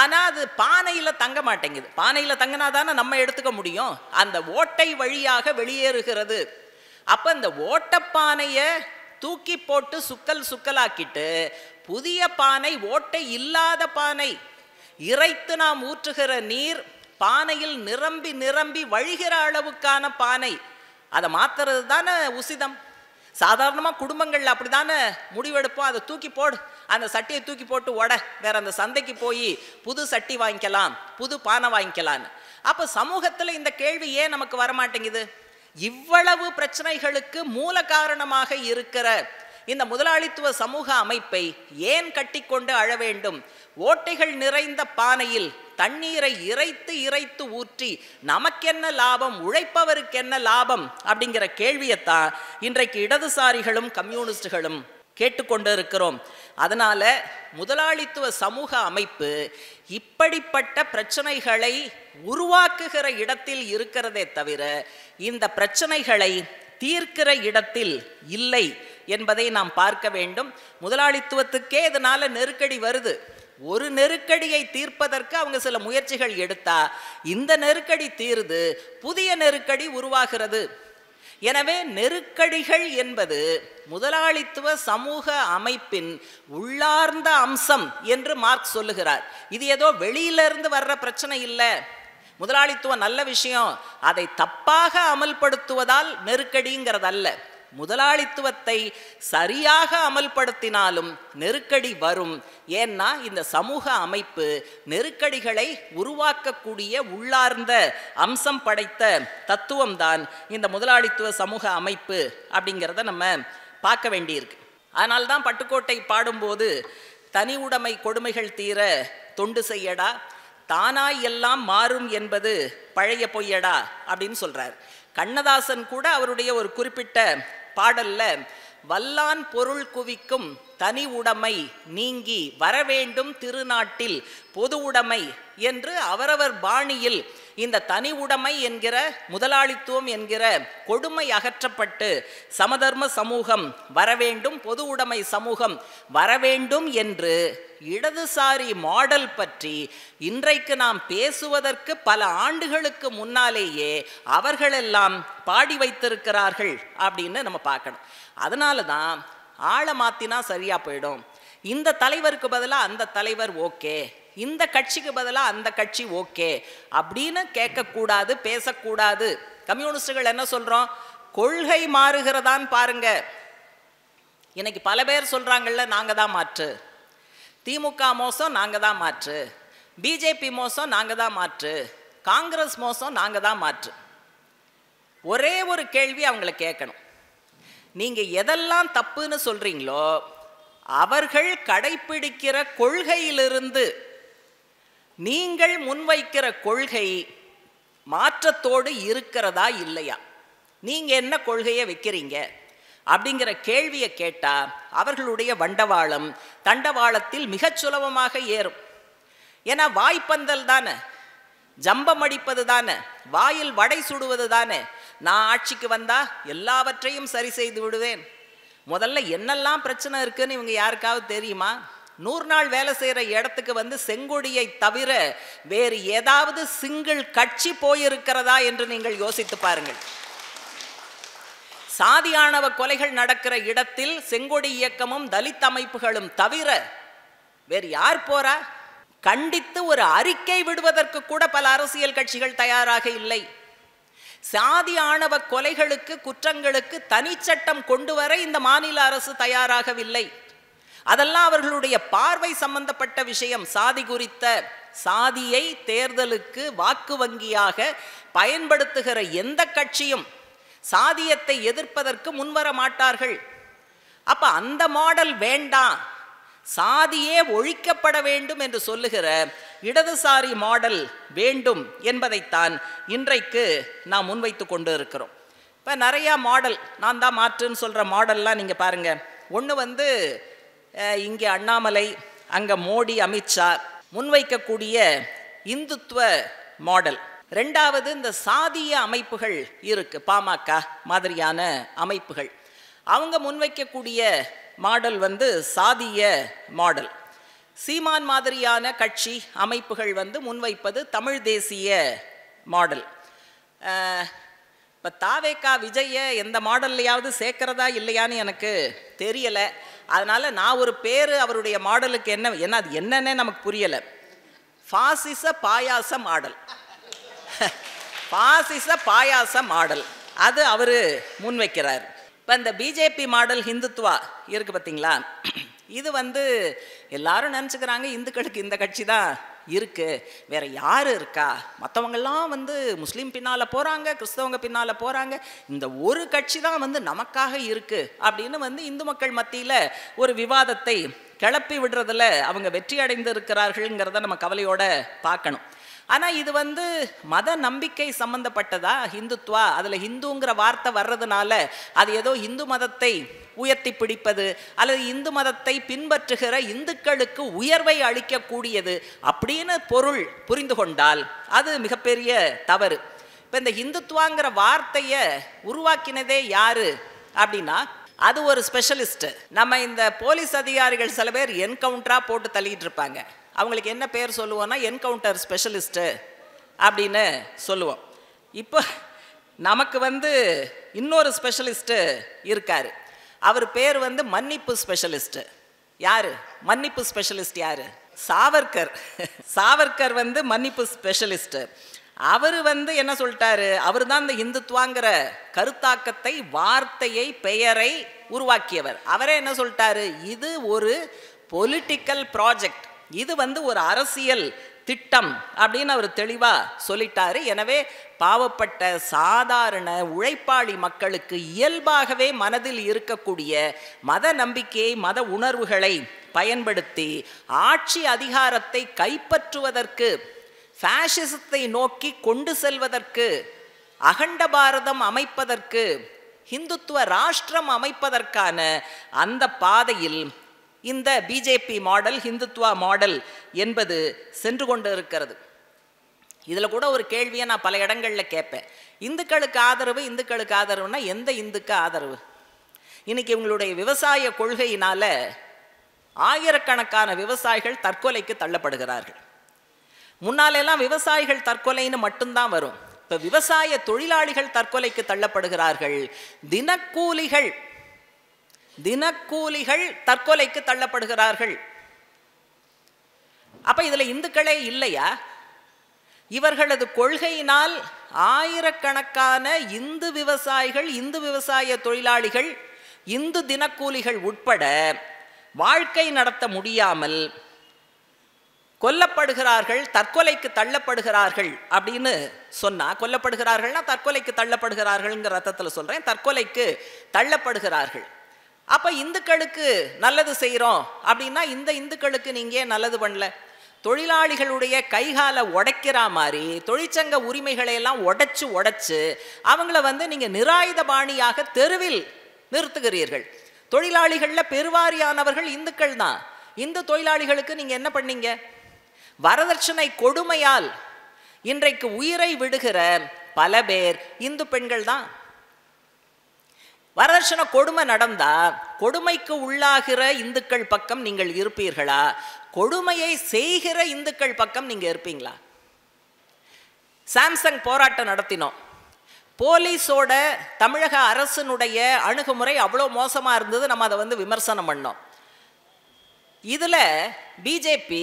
ஆனால் அது பானையில் தங்க மாட்டேங்குது. பானையில் தங்கினா தானே நம்ம எடுத்துக்க முடியும். அந்த ஓட்டை வழியாக வெளியேறுகிறது. அப்போ இந்த ஓட்டப்பானையை தூக்கி போட்டு சுக்கலாக்கிட்டு புதிய பானை, ஓட்டை இல்லாத பானை, இறைத்து நாம் ஊற்றுகிற நீர் பானையில் நிரம்பி நிரம்பி வழிகிற அளவுக்கான பானை, அதை மாத்துறது தானே உசிதம். சாதாரணமாக குடும்பங்களில் அப்படி தானே முடிவெடுப்போம். அதை தூக்கி போடு, அந்த சட்டியை தூக்கி போட்டு வேற அந்த சந்தைக்கு போய் புது சட்டி வாங்கிக்கலாம், புது பானை வாங்கிக்கலான்னு. அப்போ சமூகத்தில் இந்த கேள்வி ஏன் நமக்கு வரமாட்டேங்குது? இவ்வளவு பிரச்சனைகளுக்கு மூல காரணமாக இருக்கிற இந்த முதலாளித்துவ சமூக அமைப்பை ஏன் கட்டிக்கொண்டு அழ வேண்டும்? ஓட்டைகள் நிறைந்த பானையில் தண்ணீரை இறைத்து ஊற்றி நமக்கென்ன லாபம், உழைப்பவருக்கு என்ன லாபம் அப்படிங்கிற கேள்வியைத்தான் இன்றைக்கு இடதுசாரிகளும் கம்யூனிஸ்டுகளும் கேட்டுக்கொண்டு இருக்கிறோம். அதனால முதலாளித்துவ சமூக அமைப்பு இப்படிப்பட்ட பிரச்சனைகளை உருவாக்குகிற இடத்தில் இருக்கிறதே தவிர இந்த பிரச்சனைகளை தீர்க்கிற இடத்தில் இல்லை என்பதை நாம் பார்க்க வேண்டும். முதலாளித்துவத்துக்கே இதனால நெருக்கடி வருது. ஒரு நெருக்கடியை தீர்ப்பதற்கு அவங்க சில முயற்சிகள் எடுத்தா இந்த நெருக்கடி தீருது, புதிய நெருக்கடி உருவாகிறது. எனவே நெருக்கடிகள் என்பது முதலாளித்துவ சமூக அமைப்பின் உள்ளார்ந்த அம்சம் என்று மார்க்ஸ் சொல்லுகிறார். இது ஏதோ வெளியிலிருந்து வர்ற பிரச்சனை இல்லை. முதலாளித்துவம் நல்ல விஷயம், அதை தப்பாக அமல்படுத்துவதால் நெருக்கடிங்கிறதல்ல. முதலாளித்துவத்தை சரியாக அமல்படுத்தினாலும் நெருக்கடி வரும். ஏன்னா இந்த சமூக அமைப்பு நெருக்கடிகளை உருவாக்கக்கூடிய உள்ளார்ந்த அம்சம் படைத்த தத்துவம் தான் இந்த முதலாளித்துவ சமூக அமைப்பு அப்படிங்கிறத நம்ம பார்க்க வேண்டியிருக்கு. அதனால்தான் பட்டுக்கோட்டை பாடும்போது தனி உடைமை கொடுமைகள் தீர தொண்டு செய்யடா, தானாய் எல்லாம் மாறும் என்பது பழைய பொய்யடா அப்படின்னு சொல்றார். கண்ணதாசன் கூட அவருடைய ஒரு குறிப்பிட்ட பாடல்ல வல்லான் பொருள் குவிக்கும் தனி உடைமை நீங்கி வரவேண்டும் திருநாட்டில் பொது உடைமை என்று அவரவர் பாணியில் இந்த தனி உடைமை என்கிற முதலாளித்துவம் என்கிற கொடுமை அகற்றப்பட்டு சமதர்ம சமூகம் வரவேண்டும், பொது உடைமை சமூகம் வரவேண்டும் என்று இடதுசாரி மாடல் பற்றி இன்றைக்கு நாம் பேசுவதற்கு பல ஆண்டுகளுக்கு முன்னாலேயே அவர்களெல்லாம் பாடி வைத்திருக்கிறார்கள் அப்படின்னு நம்ம பார்க்கணும். அதனால தான் ஆளை மாத்தினா சரியா போயிடும், இந்த தலைவருக்கு பதிலாக அந்த தலைவர் ஓகே, இந்த கட்சிக்கு பதிலாக அந்த கட்சி ஓகே அப்படின்னு கேட்கக்கூடாது, பேசக்கூடாது. கம்யூனிஸ்டுகள் என்ன சொல்றோம்? கொள்கை மாறுகிறதான் பாருங்க. இன்னைக்கு பல பேர் சொல்றாங்கல்ல, நாங்க தான் மாற்று, திமுக மோசம் நாங்க தான் மாற்று, பிஜேபி மோசம் நாங்க தான் மாற்று, காங்கிரஸ் மோசம் நாங்க தான் மாற்று. ஒரே ஒரு கேள்வி அவங்களை கேட்கணும், நீங்க எதெல்லாம் தப்புன்னு சொல்றீங்களோ அவர்கள் கடைபிடிக்கிற கொள்கையிலிருந்து நீங்கள் முன்வைக்கிற கொள்கை மாற்றத்தோடு இருக்கிறதா இல்லையா, நீங்க என்ன கொள்கையை வைக்கிறீங்க அப்படிங்கிற கேள்வியை கேட்டா அவர்களுடைய வண்டவாளம் தண்டவாளத்தில் மிகச் சுலபமாக ஏறும். ஏன்னா வாய்ப்பந்தல் தானே, ஜம்பம் அடிப்பது தானே, வாயில் வடை சுடுவது தானே. நான் ஆட்சிக்கு வந்தா எல்லாவற்றையும் சரி செய்து விடுவேன். முதல்ல என்னெல்லாம் பிரச்சனை இருக்குன்னு இவங்க யாருக்காவது தெரியுமா? 100 நாள் வேலை செய்யற இடத்துக்கு வந்து செங்கொடியை தவிர வேறு ஏதாவது சிங்கிள் கட்சி போயிருக்கிறதா என்று நீங்கள் யோசித்து பாருங்கள். சாதியாணவ கொலைகள் நடக்கிற இடத்தில் செங்கொடி இயக்கமும் தலித் அமைப்புகளும் தவிர வேறு யார் போறா? கண்டித்து ஒரு அறிக்கை விடுவதற்கு கூட பல அரசியல் கட்சிகள் தயாராக இல்லை. சாதி ஆணவ கொலைகளுக்கு, குற்றங்களுக்கு தனிச்சட்டம் கொண்டு வர இந்த மாநில அரசு தயாராகவில்லை. அதெல்லாம் அவர்களுடைய பார்வை சம்பந்தப்பட்ட விஷயம். சாதி குறித்த, சாதியை தேர்தலுக்கு வாக்கு வங்கியாக பயன்படுத்துகிற எந்த கட்சியும் சாதியத்தை எதிர்ப்பதற்கு முன்வர மாட்டார்கள். அப்ப அந்த மாடல் வேண்டாம், சாதியே ஒழிக்கப்பட வேண்டும் என்று சொல்லுகிற இடதுசாரி மாடல் வேண்டும் என்பதைத்தான் இன்றைக்கு நாம் முன்வைத்து கொண்டு இருக்கிறோம். இப்போ நிறையா மாடல், நான் தான் மாற்றுன்னு சொல்கிற மாடல்லாம் நீங்கள் பாருங்கள். ஒன்று இங்கே அண்ணாமலை, அங்கே மோடி, அமித்ஷா முன்வைக்கக்கூடிய இந்துத்துவ மாடல். ரெண்டாவது இந்த சாதிய அமைப்புகள் இருக்கு, பாமக மாதிரியான அமைப்புகள், அவங்க முன்வைக்கக்கூடிய மாடல் சாதிய மாடல். சீமான் மாதிரியான கட்சி அமைப்புகள் முன்வைப்பது தமிழ் தேசிய மாடல். இப்போ தாவேகா விஜய எந்த மாடல்லையாவது சேர்க்கிறதா இல்லையான்னு எனக்கு தெரியலை. அதனால் நான் ஒரு பேர் அவருடைய மாடலுக்கு என்ன அது என்னன்னே நமக்கு புரியலை. பாசிச பாயாச மாடல், பாசிச பாயாச மாடல் அது அவர் முன்வைக்கிறார். இப்போ இந்த பிஜேபி மாடல் ஹிந்துத்துவா இருக்குது பார்த்தீங்களா, இது எல்லாரும் நினச்சிக்கிறாங்க இந்துக்களுக்கு இந்த கட்சி தான் இருக்குது, வேற யார் இருக்கா, மற்றவங்கெல்லாம் முஸ்லீம் பின்னால் போகிறாங்க, கிறிஸ்தவங்க பின்னால் போகிறாங்க, இந்த ஒரு கட்சி தான் நமக்காக இருக்குது அப்படின்னு இந்து மக்கள் மத்தியில் ஒரு விவாதத்தை கிளப்பி விடுறதுல அவங்க வெற்றி அடைந்து இருக்கிறார்கள்ங்கிறத நம்ம கவலையோட பார்க்கணும். ஆனால் இது மத நம்பிக்கை சம்பந்தப்பட்டதா ஹிந்துத்வா, அதில் ஹிந்துங்கிற வார்த்தை வர்றதுனால அது ஏதோ இந்து மதத்தை உயர்த்தி பிடிப்பது அல்லது இந்து மதத்தை பின்பற்றுகிற இந்துக்களுக்கு உயர்வை அளிக்கக்கூடியது அப்படின்னு பொருள் புரிந்து கொண்டால் அது மிகப்பெரிய தவறு. இப்போ இந்த ஹிந்துத்வாங்கிற வார்த்தையை உருவாக்கினதே யாரு அப்படின்னா அது ஒரு ஸ்பெஷலிஸ்ட். நம்ம இந்த போலீஸ் அதிகாரிகள் சில பேர் என்கவுண்டரா போட்டு தள்ளிட்டு இருப்பாங்க, அவங்களுக்கு என்ன பேர் சொல்லுவோம்னா என்கவுண்டர் ஸ்பெஷலிஸ்ட்டு அப்படின்னு சொல்லுவோம். இப்போ நமக்கு இன்னொரு ஸ்பெஷலிஸ்ட்டு இருக்கார், அவர் பேர் மன்னிப்பு ஸ்பெஷலிஸ்ட்டு. யார் மன்னிப்பு ஸ்பெஷலிஸ்ட்? யார்? சாவர்கர். சாவர்கர் மன்னிப்பு ஸ்பெஷலிஸ்ட்டு. அவர் என்ன சொல்லிட்டாரு, அவர் தான் இந்த இந்துத்வாங்கிற கருத்தாக்கத்தை, வார்த்தையை, பெயரை உருவாக்கியவர். அவரே என்ன சொல்லிட்டாரு, இது ஒரு பொலிட்டிக்கல் ப்ராஜெக்ட், இது ஒரு அரசியல் திட்டம் அப்படின்னு அவர் தெளிவா சொல்லிட்டாரு. எனவே பாவப்பட்ட சாதாரண உழைப்பாளி மக்களுக்கு இயல்பாகவே மனதில் இருக்கக்கூடிய மத நம்பிக்கையை, மத உணர்வுகளை பயன்படுத்தி ஆட்சி அதிகாரத்தை கைப்பற்றுவதற்கு, ஃபேஷிசத்தை நோக்கி கொண்டு செல்வதற்கு, அகண்ட பாரதம் அமைப்பதற்கு, இந்துத்துவ ராஷ்டிரம் அமைப்பதற்கான அந்த பாதையில் இந்த பிஜேபி மாடல், ஹிந்துத்வா மாடல் என்பது சென்று கொண்டு இருக்கிறது. இதில் கூட ஒரு கேள்வியை நான் பல இடங்களில் கேட்பேன், இந்துக்களுக்கு ஆதரவு, இந்துக்களுக்கு ஆதரவுனா எந்த இந்துக்கு ஆதரவு? இன்னைக்கு இவங்களுடைய விவசாய கொள்கையினால ஆயிரக்கணக்கான விவசாயிகள் தற்கொலைக்கு தள்ளப்படுகிறார்கள். முன்னாலெல்லாம் விவசாயிகள் தற்கொலைன்னு மட்டும்தான் வரும், இப்போ விவசாய தொழிலாளிகள் தற்கொலைக்கு தள்ளப்படுகிறார்கள், தினக்கூலிகள் தற்கொலைக்கு தள்ளப்படுகிறார்கள். அப்ப இதுல இந்துக்களே இல்லையா? இவர்களது கொள்கையினால் ஆயிரக்கணக்கான இந்து விவசாயிகள், இந்து விவசாய தொழிலாளிகள், இந்து தினக்கூலிகள் உட்பட வாழ்க்கை நடத்த முடியாமல் கொல்லப்படுகிறார்கள், தற்கொலைக்கு தள்ளப்படுகிறார்கள். அப்படின்னு சொன்னா, கொல்லப்படுகிறார்கள்னா தற்கொலைக்கு தள்ளப்படுகிறார்கள்ங்கிற அர்த்தத்தில் சொல்றேன், தற்கொலைக்கு தள்ளப்படுகிறார்கள். அப்ப இந்துக்களுக்கு நல்லது செய்யறோம் அப்படின்னா இந்த இந்துக்களுக்கு நீங்க நல்லது பண்ணல, தொழிலாளிகளுடைய கைகால உடைக்கிற மாதிரி தொழிற்சங்க உரிமைகளை எல்லாம் உடைச்சு அவங்கள நீங்க நிராயுத பாணியாக தெருவில் நிறுத்துகிறீர்கள். தொழிலாளிகள்ல பெருவாரியானவர்கள் இந்துக்கள் தான். இந்து தொழிலாளிகளுக்கு நீங்க என்ன பண்ணீங்க? வரதட்சணை கொடுமையால் இன்றைக்கு உயிரை விடுகிற பல பேர் இந்து பெண்கள் தான். வரதட்சணை கொடுமை நடந்தா கொடுமைக்கு உள்ளாகிற இந்துக்கள் பக்கம் நீங்கள் இருப்பீர்களா? கொடுமையை செய்கிற இந்துக்கள் பக்கம் நீங்க இருப்பீங்களா? சாம்சங் போராட்டம் நடத்தினோம், போலீஸோட தமிழக அரசினுடைய அணுகுமுறை அவ்வளோ மோசமா இருந்தது, நம்ம அதை விமர்சனம் பண்ணோம். இதுல பிஜேபி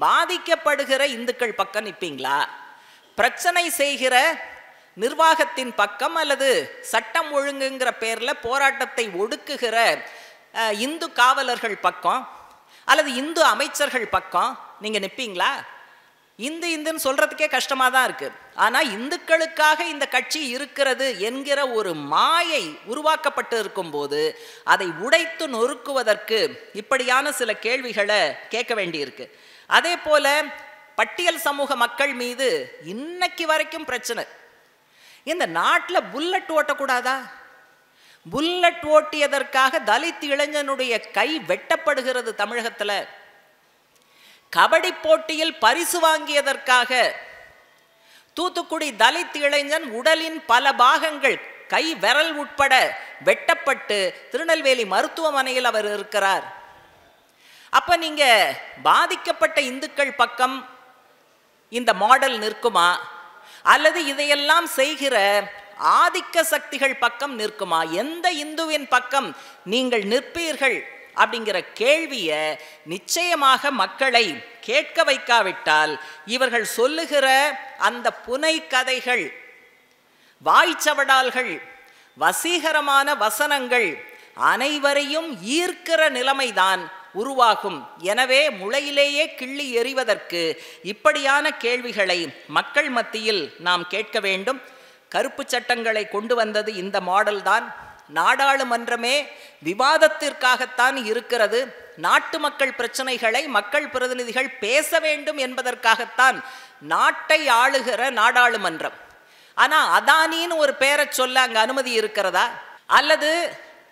பாதிக்கப்படுகிற இந்துக்கள் பக்கம் நிற்பீங்களா? பிரச்சனை செய்கிற நிர்வாகத்தின் பக்கம் அல்லது சட்டம் ஒழுங்குங்கிற பேர்ல போராட்டத்தை ஒடுக்குகிற இந்து காவலர்கள் பக்கம் அல்லது இந்து அமைச்சர்கள் பக்கம் நீங்க நிற்பீங்களா? இந்துன்னு சொல்றதுக்கே கஷ்டமா தான் இருக்கு. ஆனா இந்துக்களுக்காக இந்த கட்சி இருக்கிறது என்கிற ஒரு மாயை உருவாக்கப்பட்டு இருக்கும் போது அதை உடைத்து நொறுக்குவதற்கு இப்படியான சில கேள்விகளை கேட்க வேண்டியிருக்கு. அதே போல பட்டியல் சமூக மக்கள் மீது இன்னைக்கு வரைக்கும் பிரச்சனை. இந்த நாட்டில் புல்லட் ஓட்டக்கூடாதா? புல்லட் ஓட்டியதற்காக தலித் இளைஞனுடைய கை வெட்டப்படுகிறது தமிழகத்தில். கபடி போட்டியில் பரிசு வாங்கியதற்காக தூத்துக்குடி தலித் இளைஞன் உடலின் பல பாகங்கள் கை விரல் உட்பட வெட்டப்பட்டு திருநெல்வேலி மருத்துவமனையில் அவர் இருக்கிறார். அப்ப நீங்க பாதிக்கப்பட்ட இந்துக்கள் பக்கம் இந்த மாடல் நிற்குமா, அல்லது இதையெல்லாம் செய்கிற ஆதிக்க சக்திகள் பக்கம் நிற்குமா? எந்த இந்துவின் பக்கம் நீங்கள் நிற்பீர்கள் அப்படிங்கிற கேள்வியை நிச்சயமாக மக்களை கேட்க வைக்காவிட்டால் இவர்கள் சொல்லுகிற அந்த புனை கதைகள், வாய்ச்சவடால்கள், வசீகரமான வசனங்கள் அனைவரையும் ஈர்க்கிற நிலைமைதான் உருவாகும். எனவே முளையிலேயே கிள்ளி எறிவதற்கு இப்படியான கேள்விகளை மக்கள் மத்தியில் நாம் கேட்க வேண்டும். கருப்பு சட்டங்களை கொண்டு வந்தது இந்த மாடல் தான். நாடாளுமன்றமே விவாதத்திற்காகத்தான் இருக்கிறது. நாட்டு மக்கள் பிரச்சனைகளை மக்கள் பிரதிநிதிகள் பேச வேண்டும் என்பதற்காகத்தான் நாட்டை ஆளுகிற நாடாளுமன்றம். ஆனா அதானின்னு ஒரு பேரை சொல்ல அங்க அனுமதி இருக்கிறதா? அல்லது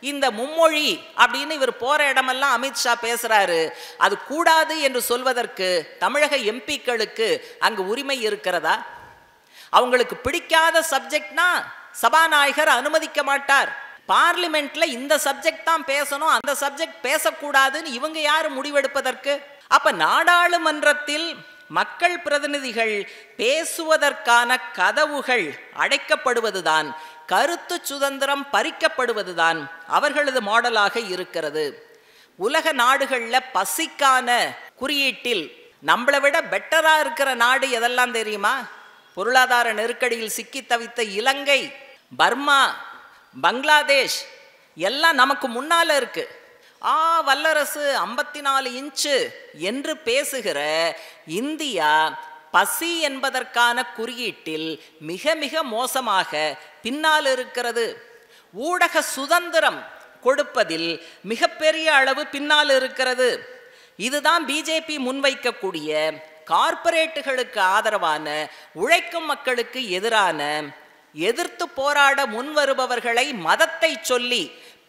இந்த மும்மொழி அப்படின்னு இவர் போற இடமெல்லாம் அமித்ஷா பேசுறாரு, அது கூடாது என்று சொல்வதற்கு தமிழக எம்பிக்களுக்கு அங்கு உரிமை இருக்கிறதா? அவங்களுக்கு பிடிக்காத சப்ஜெக்ட்னா சபாநாயகர் அனுமதிக்க மாட்டார். பார்லிமெண்ட்ல இந்த சப்ஜெக்ட் தான் பேசணும், அந்த சப்ஜெக்ட் பேசக்கூடாதுன்னு இவங்க யாரு முடிவெடுப்பதற்கு? அப்ப நாடாளுமன்றத்தில் மக்கள் பிரதிநிதிகள் பேசுவதற்கான கதவுகள் அடைக்கப்படுவதுதான், கருத்து சுதந்திரம் பறிக்கப்படுவதுதான் அவர்களது மாடலாக இருக்கிறது. உலக நாடுகளில் பசிக்கான குறியீட்டில் நம்மளை விட பெட்டரா இருக்கிற நாடு எதெல்லாம் தெரியுமா? பொருளாதார நெருக்கடியில் சிக்கி தவித்த இலங்கை, பர்மா, பங்களாதேஷ் எல்லாம் நமக்கு முன்னால இருக்கு. வல்லரசு 54 இன்ச்சு என்று பேசுகிற இந்தியா பசி என்பதற்கான குறியீட்டில் மிக மிக மோசமாக பின்னால் இருக்கிறது. ஊடக சுதந்திரம் கொடுப்பதில் மிகப்பெரிய அளவு பின்னால் இருக்கிறது. இதுதான் பிஜேபி முன்வைக்கக்கூடிய கார்ப்பரேட்டுகளுக்கு ஆதரவான, உழைக்கும் மக்களுக்கு எதிரான, எதிர்த்து போராட முன்வருபவர்களை மதத்தை சொல்லி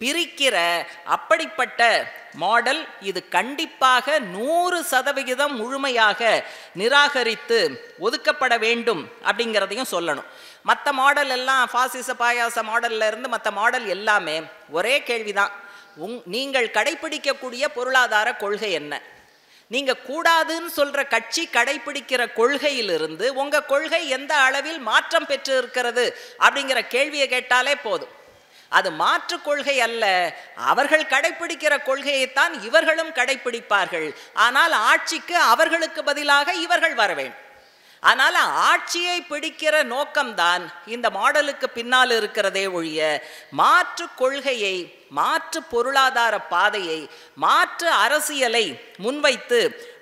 பிரிக்கிற அப்படிப்பட்ட மாடல். இது கண்டிப்பாக 100% முழுமையாக நிராகரித்து ஒதுக்கப்பட வேண்டும் அப்படிங்கிறதையும் சொல்லணும். மற்ற மாடல் எல்லாம் பாசிச பாயாச மாடல்ல இருந்து மற்ற மாடல் எல்லாமே ஒரே கேள்விதான். நீங்கள் கடைபிடிக்கக்கூடிய பொருளாதார கொள்கை என்ன? நீங்க கூடாதுன்னு சொல்ற கட்சி கடைபிடிக்கிற கொள்கையிலிருந்து உங்க கொள்கை எந்த அளவில் மாற்றம் பெற்று இருக்கிறது அப்படிங்கிற கேள்வியை கேட்டாலே போதும். அது மாற்று கொள்கை அல்ல, அவர்கள் கடைபிடிக்கிற கொள்கையைத்தான் இவர்களும் கடைபிடிப்பார்கள். ஆனால் ஆட்சிக்கு அவர்களுக்கு பதிலாக இவர்கள் வர வேண்டும். ஆனால் ஆட்சியை பிடிக்கிற நோக்கம்தான் இந்த மாடலுக்கு பின்னால் இருக்கிறதே ஒழிய மாற்று கொள்கையை, மாற்று பொருளாதார பாதையை, மாற்று அரசியலை முன்வைத்து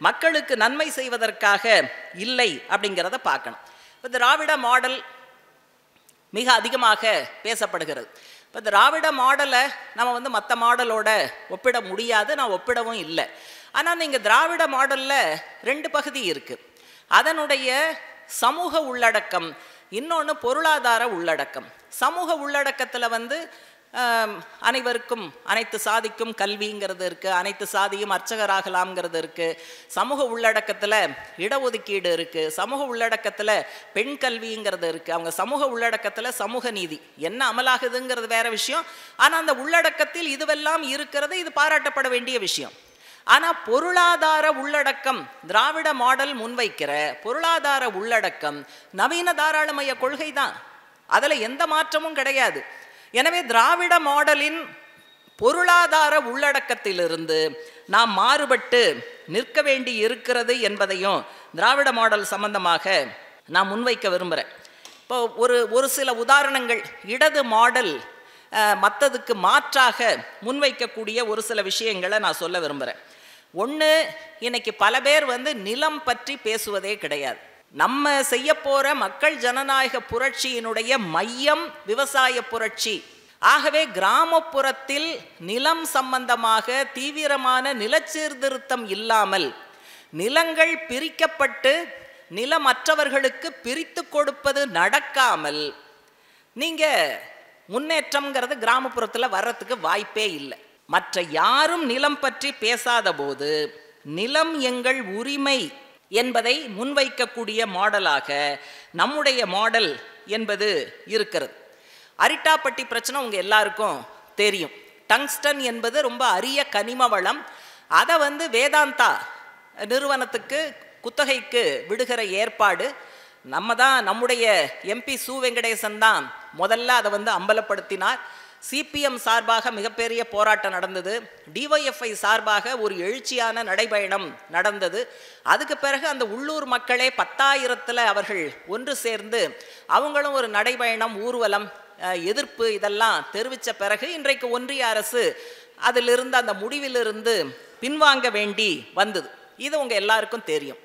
மக்களுக்கு நன்மை செய்வதற்காக இல்லை அப்படிங்கிறத பார்க்கணும். இப்போ திராவிட மாடல் மிக அதிகமாக பேசப்படுகிறது. இப்போ திராவிட மாடலை நம்ம மற்ற மாடலோட ஒப்பிட முடியாது, நான் ஒப்பிடவும் இல்லை. ஆனால் நீங்கள் திராவிட மாடலில் 2 பகுதி இருக்குது. அதனுடைய சமூக உள்ளடக்கம், இன்னொன்று பொருளாதார உள்ளடக்கம். சமூக உள்ளடக்கத்தில் அனைவருக்கும், அனைத்து சாதிக்கும் கல்விங்கிறது இருக்குது, அனைத்து சாதியும் அர்ச்சகராகலாம்ங்கிறது இருக்குது. சமூக உள்ளடக்கத்தில் இடஒதுக்கீடு இருக்குது, சமூக உள்ளடக்கத்தில் பெண் கல்விங்கிறது இருக்குது. அவங்க சமூக உள்ளடக்கத்தில் சமூக நீதி என்ன அமலாகுதுங்கிறது வேற விஷயம். ஆனால் அந்த உள்ளடக்கத்தில் இதுவெல்லாம் இருக்கிறது, இது பாராட்டப்பட வேண்டிய விஷயம். ஆனால் பொருளாதார உள்ளடக்கம், திராவிட மாடல் முன்வைக்கிற பொருளாதார உள்ளடக்கம் நவீன தாராளமய கொள்கை தான். அதில் எந்த மாற்றமும் கிடையாது. எனவே திராவிட மாடலின் பொருளாதார உள்ளடக்கத்திலிருந்து நாம் மாறுபட்டு நிற்க வேண்டி இருக்கிறது என்பதையும் திராவிட மாடல் சம்பந்தமாக நான் முன்வைக்க விரும்புகிறேன். இப்போ ஒரு சில உதாரணங்கள், இடது மாடல் மற்றதுக்கு மாற்றாக முன்வைக்கக்கூடிய ஒரு சில விஷயங்களை நான் சொல்ல விரும்புகிறேன். ஒன்று, இன்னைக்கு பல பேர் வந்து நிலம் பற்றி பேசுவதே கிடையாது. நம்ம செய்ய போற மக்கள் ஜனநாயக புரட்சியினுடைய மையம் விவசாய புரட்சி. ஆகவே கிராமப்புறத்தில் நிலம் சம்பந்தமாக தீவிரமான நிலச்சீர்திருத்தம் இல்லாமல், நிலங்கள் பிரிக்கப்பட்டு நிலமற்றவர்களுக்கு பிரித்து கொடுப்பது நடக்காமல் நீங்க முன்னேற்றம்ங்கிறது கிராமப்புறத்தில் வர்றதுக்கு வாய்ப்பே இல்லை. மற்ற யாரும் நிலம் பற்றி பேசாத போது நிலம் எங்கள் உரிமை என்பதை முன்வைக்கக்கூடிய மாடலாக நம்முடைய மாடல் என்பது இருக்கிறது. அரிட்டாப்பட்டி பிரச்சனை உங்க எல்லாருக்கும் தெரியும். டங்ஸ்டன் என்பது ரொம்ப அரிய கனிம வளம். அதை வந்து வேதாந்தா நிறுவனத்துக்கு குத்தகைக்கு விடுகிற ஏற்பாடு நம்முடைய எம்பி சு வெங்கடேசன் தான் முதல்ல அதை வந்து அம்பலப்படுத்தினார். சிபிஎம் சார்பாக மிகப்பெரிய போராட்டம் நடந்தது. டிஒய்எஃப்ஐ சார்பாக ஒரு எழுச்சியான நடைபயணம் நடந்தது. அதுக்கு பிறகு அந்த உள்ளூர் மக்களே 10,000 அவர்கள் ஒன்று சேர்ந்து அவங்களும் ஒரு நடைபயணம், ஊர்வலம், எதிர்ப்பு இதெல்லாம் தெரிவித்த பிறகு இன்றைக்கு ஒன்றிய அரசு அதிலிருந்து, அந்த முடிவிலிருந்து பின்வாங்க வேண்டி வந்தது. இது உங்க எல்லாருக்கும் தெரியும்.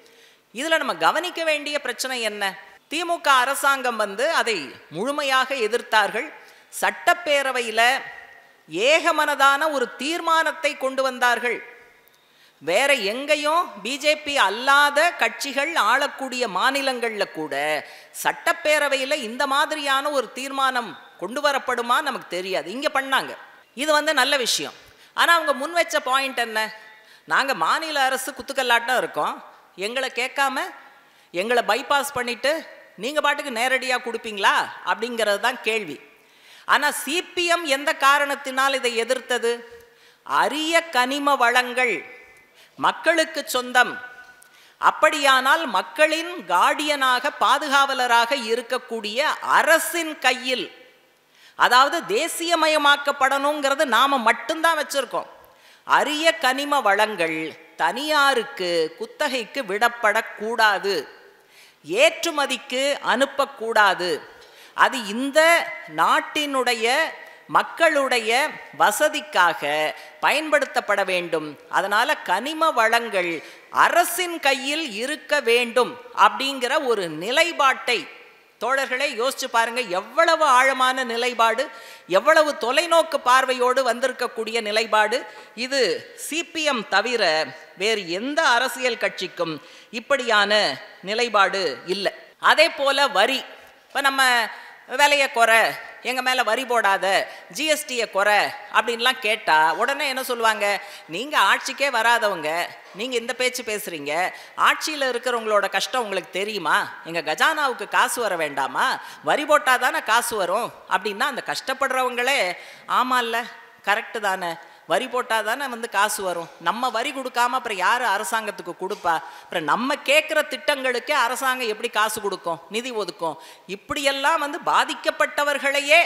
இதில் நம்ம கவனிக்க வேண்டிய பிரச்சனை என்ன? திமுக அரசாங்கம் வந்து அதை முழுமையாக எதிர்த்தார்கள். சட்டப்பேரவையில் ஏகமனதான ஒரு தீர்மானத்தை கொண்டு வந்தார்கள். வேற எங்கேயும் பிஜேபி அல்லாத கட்சிகள் ஆளக்கூடிய மாநிலங்களில் கூட சட்டப்பேரவையில் இந்த மாதிரியான ஒரு தீர்மானம் கொண்டு வரப்படுமா நமக்கு தெரியாது. இங்கே பண்ணாங்க. இது வந்து நல்ல விஷயம். ஆனால் அவங்க முன் வச்ச பாயிண்ட் என்ன? நாங்கள் மாநில அரசு குத்துக்கல்லாட்டம் இருக்கோம், எங்களை கேட்காம எங்களை பைபாஸ் பண்ணிட்டு நீங்கள் பாட்டுக்கு நேரடியாக கொடுப்பீங்களா அப்படிங்கிறது தான் கேள்வி. ஆனால் சிபிஎம் எந்த காரணத்தினால் இதை எதிர்த்தது? அரிய கனிம வளங்கள் மக்களுக்கு சொந்தம். அப்படியானால் மக்களின் கார்டியனாக, பாதுகாவலராக இருக்கக்கூடிய அரசின் கையில், அதாவது தேசியமயமாக்கப்படணுங்கிறது நாம மட்டும்தான் வச்சிருக்கோம். அரிய கனிம வளங்கள் தனியாருக்கு குத்தகைக்கு விடப்படக்கூடாது, ஏற்றுமதிக்கு அனுப்பக்கூடாது. அது இந்த நாட்டினுடைய மக்களுடைய வசதிக்காக பயன்படுத்தப்பட வேண்டும். அதனால கனிம வளங்கள் அரசின் கையில் இருக்க வேண்டும் அப்படிங்கிற ஒரு நிலைப்பாட்டை தோழர்களே யோசிச்சு பாருங்க. எவ்வளவு ஆழமான நிலைப்பாடு, எவ்வளவு தொலைநோக்கு பார்வையோடு வந்திருக்கக்கூடிய நிலைப்பாடு இது. சிபிஎம் தவிர வேறு எந்த அரசியல் கட்சிக்கும் இப்படியான நிலைப்பாடு இல்லை. அதே போல வரி, இப்போ நம்ம விலையை குறை, எங்கள் மேலே வரி போடாத, ஜிஎஸ்டியை குறை அப்படின்லாம் கேட்டால் உடனே என்ன சொல்லுவாங்க? நீங்கள் ஆட்சிக்கே வராதவங்க, நீங்கள் இந்த பேச்சு பேசுகிறீங்க, ஆட்சியில் இருக்கிறவங்களோட கஷ்டம் உங்களுக்கு தெரியுமா? எங்கள் கஜானாவுக்கு காசு வர வேண்டாமா? வரி போட்டால் தானே காசு வரும் அப்படின்னா அந்த கஷ்டப்படுறவங்களே ஆமாம் இல்லை, கரெக்டு தானே, வரி போட்டால் தானே வந்து காசு வரும். நம்ம வரி கொடுக்காம அப்புறம் யார் அரசாங்கத்துக்கு கொடுப்பா? அப்புறம் நம்ம கேட்குற திட்டங்களுக்கே அரசாங்கம் எப்படி காசு கொடுக்கும், நிதி ஒதுக்கும்? இப்படியெல்லாம் வந்து பாதிக்கப்பட்டவர்களையே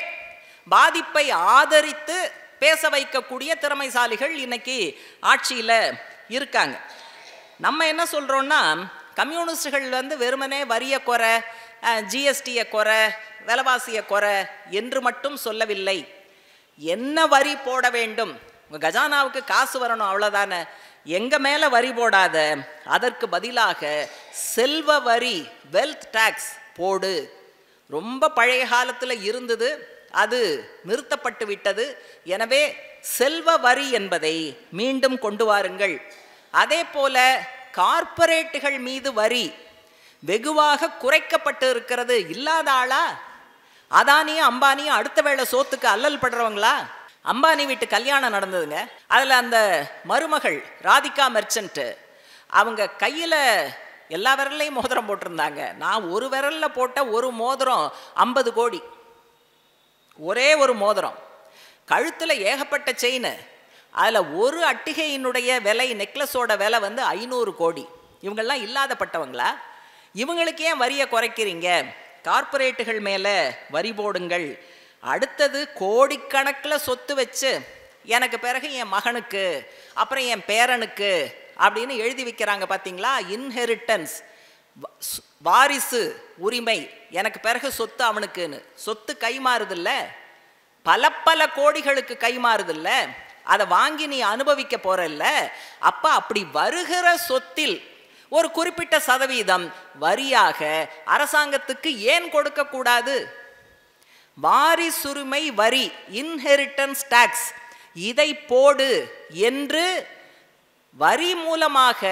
பாதிப்பை ஆதரித்து பேச வைக்கக்கூடிய திறமைசாலிகள் இன்னைக்கு ஆட்சியில் இருக்காங்க. நம்ம என்ன சொல்கிறோன்னா, கம்யூனிஸ்டுகள் வந்து வெறுமனே வரியை குறை, ஜிஎஸ்டியை குறை, விலைவாசியை குறை என்று மட்டும் சொல்லவில்லை. என்ன வரி போட வேண்டும்? உங்கள் கஜானாவுக்கு காசு வரணும், அவ்வளோதானே. எங்கள் மேலே வரி போடாத, அதற்கு பதிலாக செல்வ வரி, வெல்த் டேக்ஸ் போடு. ரொம்ப பழைய காலத்தில் இருந்தது, அது நிறுத்தப்பட்டு விட்டது. எனவே செல்வ வரி என்பதை மீண்டும் கொண்டு வாருங்கள். அதே போல கார்ப்பரேட்டுகள் மீது வரி வெகுவாக குறைக்கப்பட்டு இருக்கிறது. இல்லாத ஆளா? அதானியும் அம்பானியும் அடுத்த வேளை சோத்துக்கு அல்லல் படுறவங்களா? அம்பானி வீட்டு கல்யாணம் நடந்ததுங்க. அதில் அந்த மருமகள் ராதிகா மெர்ச்சன்ட், அவங்க கையில் எல்லா விரல்லையும் மோதிரம் போட்டிருந்தாங்க. நான் ஒரு விரலில் போட்ட ஒரு மோதிரம் 50 கோடி, ஒரே ஒரு மோதிரம். கழுத்தில் ஏகப்பட்ட செயின். அதில் ஒரு அட்டிகையினுடைய விலை, நெக்லஸோட விலை வந்து 500 கோடி. இவங்கெல்லாம் இல்லாதப்பட்டவங்களா? இவங்களுக்கு ஏன் வரியை குறைக்கிறீங்க? கார்ப்பரேட்டுகள் மேலே வரி போடுங்கள். அடுத்தது கோடிக்கணக்கில் சொத்து வச்சு எனக்கு பிறகு என் மகனுக்கு, அப்புறம் என் பேரனுக்கு அப்படின்னு எழுதி வைக்கிறாங்க பார்த்தீங்களா? இன்ஹெரிட்டன்ஸ், வாரிசு உரிமை, எனக்கு பிறகு சொத்து அவனுக்குன்னு. சொத்து கைமாறுதில்ல, பல பல கோடிகளுக்கு கைமாறுதில்ல. அதை வாங்கி நீ அனுபவிக்க போறல்ல. அப்ப அப்படி வருகிற சொத்தில் ஒரு குறிப்பிட்ட சதவீதம் வரியாக அரசாங்கத்துக்கு ஏன் கொடுக்க கூடாது? வாரிசுரிமை வரி, இன்ஹெரிட்டன்ஸ் டாக்ஸ், இதை போடு என்று வரி மூலமாக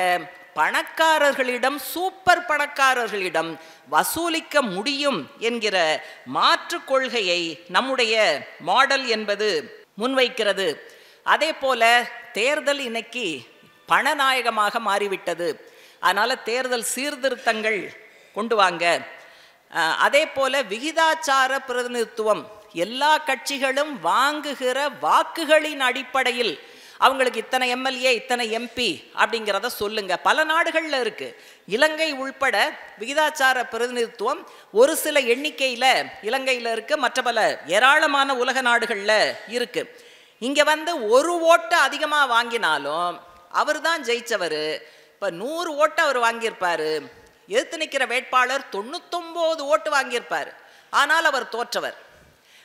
பணக்காரர்களிடம், சூப்பர் பணக்காரர்களிடம் வசூலிக்க முடியும் என்கிற மாற்று கொள்கையை நம்முடைய மாடல் என்பது முன்வைக்கிறது. அதே போல தேர்தல் இன்னைக்கு பணநாயகமாக மாறிவிட்டது. அதனால தேர்தல் சீர்திருத்தங்கள் கொண்டு வாங்க. அதே போல விகிதாச்சார பிரதிநிதித்துவம், எல்லா கட்சிகளும் வாங்குகிற வாக்குகளின் அடிப்படையில் அவங்களுக்கு இத்தனை எம்எல்ஏ இத்தனை எம்பி அப்படிங்கிறத சொல்லுங்க. பல நாடுகளில் இருக்கு, இலங்கை உள்பட விகிதாச்சார பிரதிநிதித்துவம் ஒரு சில எண்ணிக்கையில் இலங்கையில் இருக்கு, மற்ற பல ஏராளமான உலக நாடுகளில் இருக்கு. இங்கே ஒரு ஓட்டு அதிகமாக வாங்கினாலும் அவர் தான் ஜெயிச்சவர். இப்போ 100 ஓட்டு அவர் வாங்கியிருப்பார், எதிர்த்து நிற்கிற வேட்பாளர் 99 ஓட்டு வாங்கியிருப்பார், ஆனால் அவர் தோற்றவர்.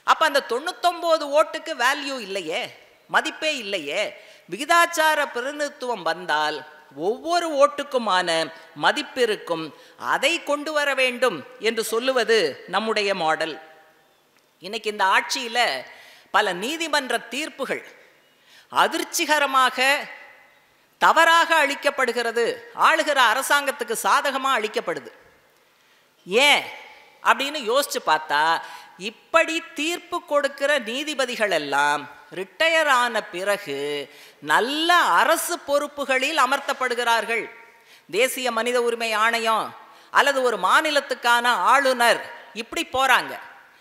அப்போ அந்த 99 ஓட்டுக்கு வேல்யூ இல்லையே, மதிப்பே இல்லையே. விகிதாச்சார பிரதிநிதித்துவம் வந்தால் ஒவ்வொரு ஓட்டுக்குமான மதிப்பு இருக்கும், அதை கொண்டு வர வேண்டும் என்று சொல்லுவது நம்முடைய மாடல். இன்னைக்கு இந்த ஆட்சியில் பல நீதிமன்ற தீர்ப்புகள் அதிர்ச்சிகரமாக தவறாக அளிக்கப்படுகிறது, ஆளுகிற அரசாங்கத்துக்கு சாதகமாக அளிக்கப்படுது. ஏன் அப்படின்னு யோசிச்சு பார்த்தா, இப்படி தீர்ப்பு கொடுக்கிற நீதிபதிகள் எல்லாம் ரிட்டையர் ஆன பிறகு நல்ல அரசு பொறுப்புகளில் அமர்த்தப்படுகிறார்கள். தேசிய மனித உரிமை ஆணையம் அல்லது ஒரு மாநிலத்துக்கான ஆளுநர் இப்படி போறாங்க.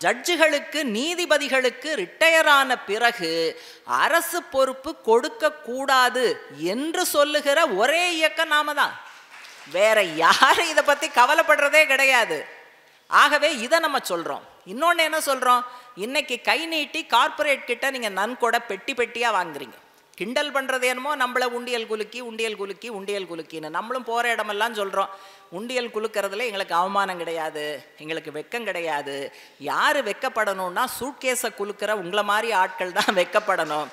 ஜட்ஜுகளுக்கு, நீதிபதிகளுக்கு ரிட்டையர் ஆன பிறகு அரசு பொறுப்பு கொடுக்க கூடாது என்று சொல்லுகிற ஒரே இயக்கம் நாம தான். வேற யாரும் இதை பத்தி கவலைப்படுறதே கிடையாது. ஆகவே இதை நம்ம சொல்றோம். இன்னொன்று என்ன சொல்றோம்? இன்னைக்கு கை நீட்டி கார்பரேட் கிட்ட நீங்க நன்கொடை பெட்டி பெட்டியா வாங்குறீங்க. கிண்டல் பண்றது என்னமோ நம்மள உண்டியல் குலுக்கி உண்டியல் குலுக்கி உண்டியல் குலுக்கின்னு நம்மளும் போற இடமெல்லாம் சொல்றோம். உண்டியல் குலுக்கிறதுல எங்களுக்கு அவமானம் கிடையாது, எங்களுக்கு வெக்கம் கிடையாது. யாரு வெக்கப்படணும்னா சூட்கேஸை குலுக்கிற உங்களை மாதிரி ஆட்கள் தான் வெக்கப்படணும்.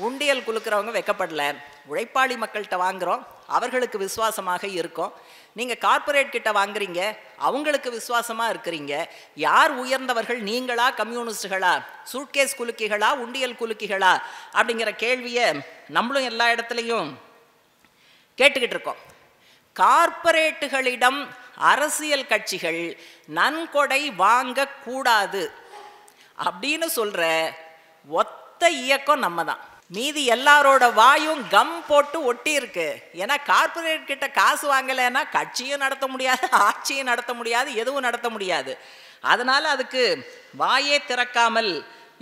உண்டியல் குலுக்கிறவங்க வெக்கப்படல. உழைப்பாளி மக்கள்கிட்ட வாங்குறோம், அவர்களுக்கு விசுவாசமாக இருக்கும். நீங்க கார்பரேட் கிட்ட வாங்குறீங்க, அவங்களுக்கு விசுவாசமா இருக்கிறீங்க. யார் உயர்ந்தவர்கள், நீங்களா கம்யூனிஸ்டுகளா, சூட்கேஸ் குலுக்கிகளா, உண்டியல் குலுக்கிகளா அப்படிங்கிற கேள்வியை நம்மளும் எல்லா இடத்துலையும் கேட்டுக்கிட்டு இருக்கோம். கார்பரேட்டுகளிடம் அரசியல் கட்சிகள் நன்கொடை வாங்க கூடாது அப்படின்னு சொல்ற ஒத்த இயக்கம் நம்ம தான். மீதி எல்லாரோட வாயும் கம் போட்டு ஒட்டி இருக்கு. ஏன்னா கார்பரேட் கிட்ட காசு வாங்கலைன்னா கட்சியும் நடத்த முடியாது, ஆட்சியும் நடத்த முடியாது, எதுவும் நடத்த முடியாது. அதனால அதுக்கு வாயே திறக்காமல்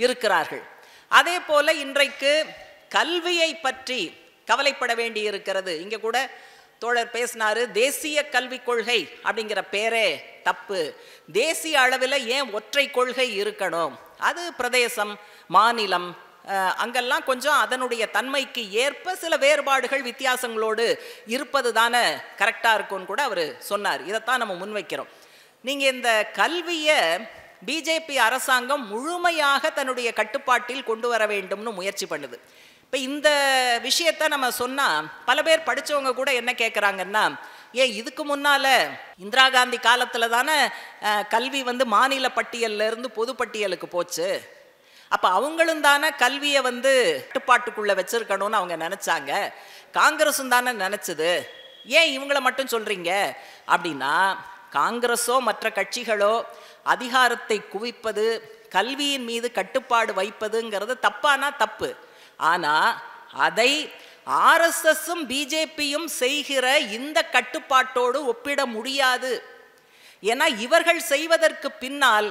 இருக்கிறார்கள். அதே போல இன்றைக்கு கல்வியை பற்றி கவலைப்பட வேண்டி இருக்கிறது. இங்க கூட தோழர் பேசினாரு, தேசிய கல்விக் கொள்கை அப்படிங்கிற பேரே தப்பு. தேசிய அளவில் ஏன் ஒற்றை கொள்கை இருக்கணும்? அது பிரதேசம், மாநிலம், அங்கெல்லாம் கொஞ்சம் அதனுடைய தன்மைக்கு ஏற்ப சில வேறுபாடுகள், வித்தியாசங்களோடு இருப்பது தானே கரெக்டாக இருக்கும்னு கூட அவர் சொன்னார். இதைத்தான் நம்ம முன்வைக்கிறோம். நீங்கள் இந்த கல்வியை பிஜேபி அரசாங்கம் முழுமையாக தன்னுடைய கட்டுப்பாட்டில் கொண்டு வர வேண்டும்னு முயற்சி பண்ணுது. இப்போ இந்த விஷயத்தை நம்ம சொன்னால் பல பேர் படித்தவங்க கூட என்ன கேட்குறாங்கன்னா, ஏன் இதுக்கு முன்னால் இந்திரா காந்தி காலத்தில் தானே கல்வி மாநில பட்டியலிருந்து பொது பட்டியலுக்கு போச்சு. அப்போ அவங்களும் தானே கல்வியை கட்டுப்பாட்டுக்குள்ளே வச்சிருக்கணும்னு அவங்க நினச்சாங்க, காங்கிரஸும் தானே நினச்சது. ஏன் இவங்களை மட்டும் சொல்கிறீங்க அப்படின்னா, காங்கிரஸோ மற்ற கட்சிகளோ அதிகாரத்தை குவிப்பது, கல்வியின் மீது கட்டுப்பாடு வைப்பதுங்கிறது தப்பானா தப்பு. ஆனால் அதை ஆர்எஸ்எஸும் பிஜேபியும் செய்கிற இந்த கட்டுப்பாட்டோடு ஒப்பிட முடியாது. ஏன்னா இவர்கள் செய்வதற்கு பின்னால்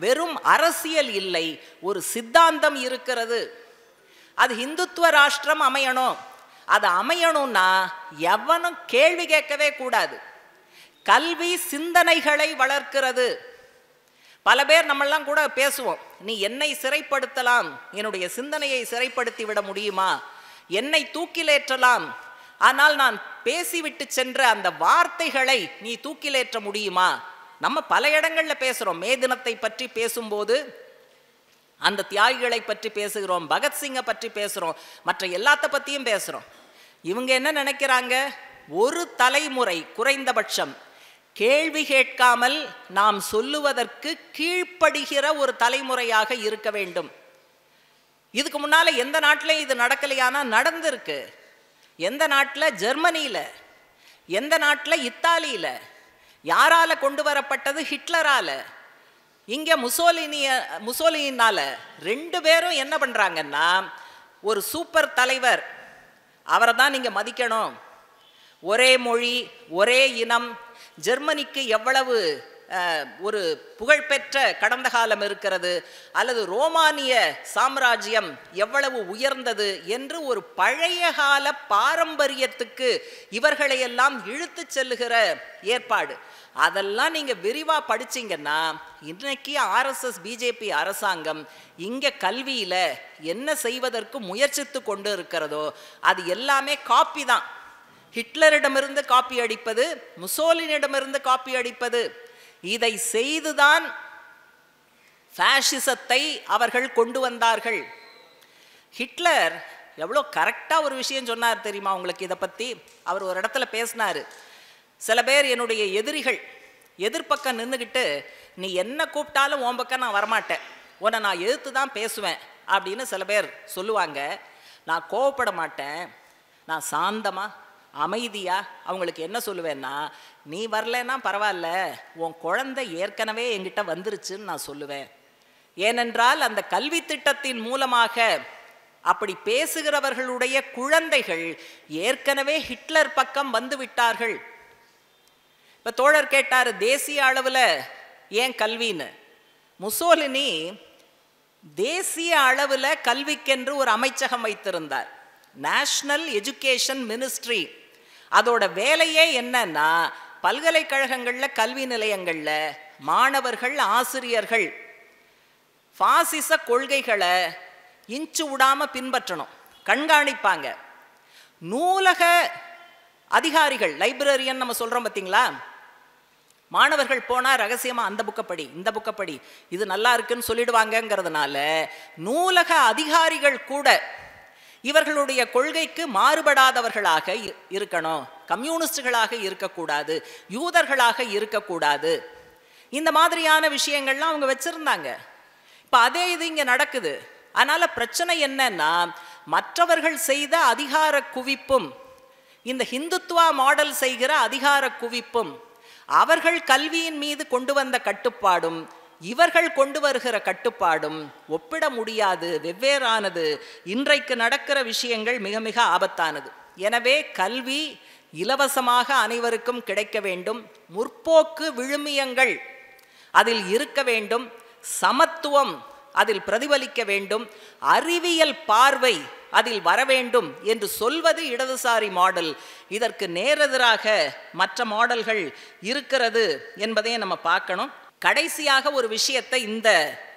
வெறும் அரசியல் இல்லை, ஒரு சித்தாந்தம் இருக்கிறது. அது இந்துத்துவ ராஷ்டிரம் அமையணும். அது அமையணும்னா எவனும் கேள்வி கேட்கவே கூடாது. கல்வி சிந்தனைகளை வளர்க்கிறது. பல பேர் நம்மெல்லாம் கூட பேசுவோம், நீ என்னை சிறைப்படுத்தலாம், என்னுடைய சிந்தனையை சிறைப்படுத்தி விட முடியுமா, என்னை தூக்கிலேற்றலாம், ஆனால் நான் பேசிவிட்டு சென்ற அந்த வார்த்தைகளை நீ தூக்கிலேற்ற முடியுமா? நம்ம பல இடங்கள்ல பேசுறோம். மே தினத்தை பற்றி பேசும்போது அந்த தியாகிகளை பற்றி பேசுகிறோம், பகத்சிங்கை பற்றி பேசுகிறோம், மற்ற எல்லாத்த பற்றியும் பேசுகிறோம். இவங்க என்ன நினைக்கிறாங்க? ஒரு தலைமுறை குறைந்தபட்சம் கேள்வி கேட்காமல் நாம் சொல்லுவதற்கு கீழ்ப்படுகிற ஒரு தலைமுறையாக இருக்க வேண்டும். இதுக்கு முன்னால எந்த நாட்டிலையும் இது நடக்கலையானா நடந்திருக்கு. எந்த நாட்டில்? ஜெர்மனியில். எந்த நாட்டில்? இத்தாலியில். யாரால கொண்டு வரப்பட்டது? ஹிட்லரால. இங்க முசோலினினால. ரெண்டு பேரும் என்ன பண்றாங்கன்னா, ஒரு சூப்பர் தலைவர், அவரை தான் நீங்க மதிக்கணும், ஒரே மொழி ஒரே இனம், ஜெர்மனிக்கு எவ்வளவு ஒரு புகழ்பெற்ற கடந்த காலம் இருக்கிறது, அல்லது ரோமானிய சாம்ராஜ்யம் எவ்வளவு உயர்ந்தது என்று ஒரு பழைய கால பாரம்பரியத்துக்கு இவர்களையெல்லாம் இழுத்து செல்லுகிற ஏற்பாடு. அதெல்லாம் நீங்க விரிவா படிச்சீங்கன்னா, இன்னைக்கு RSS பிஜேபி அரசாங்கம் இங்க கல்வியில என்ன செய்வதற்கு முயற்சித்து கொண்டு இருக்கிறதோ அது எல்லாமே காப்பி தான். ஹிட்லரிடமிருந்து காப்பி அடிப்பது, முசோலினிடமிருந்து காப்பி அடிப்பது, இதை செய்துதான் ஃபாசிசத்தை அவர்கள் கொண்டு வந்தார்கள். ஹிட்லர் எவ்வளோ கரெக்டாக ஒரு விஷயம் சொன்னார் தெரியுமா உங்களுக்கு? இதை பற்றி அவர் ஒரு இடத்துல பேசினார். சில பேர் என்னுடைய எதிரிகள் எதிர்பக்கம் நின்றுக்கிட்டு, நீ என்ன கூப்பிட்டாலும் உன் பக்கம் நான் வரமாட்டேன், உன்னை நான் எதிர்த்து தான் பேசுவேன் அப்படின்னு சில பேர் சொல்லுவாங்க. நான் கோவப்பட மாட்டேன், நான் சாந்தமாக அமைதியாக அவங்களுக்கு என்ன சொல்லுவேன்னா, நீ வரலன்னா பரவாயில்ல, உன் குழந்தை ஏற்கனவே என்கிட்ட வந்துருச்சுன்னு நான் சொல்லுவேன். ஏனென்றால் அந்த கல்வி திட்டத்தின் மூலமாக அப்படி பேசுகிறவர்களுடைய குழந்தைகள் ஏற்கனவே ஹிட்லர் பக்கம் வந்து விட்டார்கள். இப்போ தோழர் கேட்டார், தேசிய அளவில் ஏன் கல்வின்னு. முசோலினி தேசிய அளவில் கல்விக்கென்று ஒரு அமைச்சகம் வைத்திருந்தார், நேஷனல் எஜுகேஷன் மினிஸ்ட்ரி. அதோட வேலையே என்னன்னா, பல்கலைக்கழகங்களில் கல்வி நிலையங்களில் மாணவர்கள் ஆசிரியர்கள் பாசிச கொள்கைகளை இன்ச்சு விடாமல் பின்பற்றணும், கண்காணிப்பாங்க. நூலக அதிகாரிகள், லைப்ரரியன் நம்ம சொல்கிறோம் பார்த்தீங்களா, மாணவர்கள் போனால் ரகசியமாக அந்த புக்கப்படி இந்த புக்கப்படி இது நல்லா இருக்குன்னு சொல்லிடுவாங்கங்கிறதுனால நூலக அதிகாரிகள் கூட இவர்களுடைய கொள்கைக்கு மாறுபடாதவர்களாக இருக்கணும், கம்யூனிஸ்டுகளாக இருக்கக்கூடாது, யூதர்களாக இருக்கக்கூடாது. இந்த மாதிரியான விஷயங்கள்லாம் அவங்க வச்சிருந்தாங்க. இப்போ அதே இது இங்கே நடக்குது. அதனால் பிரச்சனை என்னன்னா, மற்றவர்கள் செய்த அதிகார குவிப்பும் இந்த ஹிந்துத்துவா மாடல் செய்கிற அதிகார குவிப்பும், அவர்கள் கல்வியின் மீது கொண்டு வந்த கட்டுப்பாடும் இவர்கள் கொண்டு வருகிற கட்டுப்பாடும் ஒப்பிட முடியாது, வெவ்வேறானது. இன்றைக்கு நடக்கிற விஷயங்கள் மிக மிக ஆபத்தானது. எனவே கல்வி இலவசமாக அனைவருக்கும் கிடைக்க வேண்டும், முற்போக்கு விழுமியங்கள் அதில் இருக்க வேண்டும், சமத்துவம் அதில் பிரதிபலிக்க வேண்டும், அறிவியல் பார்வை அதில் வர வேண்டும் என்று சொல்வது இடதுசாரி மாடல். இதற்கு நேரெதிராக மற்ற மாடல்கள் இருக்கிறது என்பதையும் நம்ம பார்க்கணும். கடைசியாக ஒரு விஷயத்தை இந்த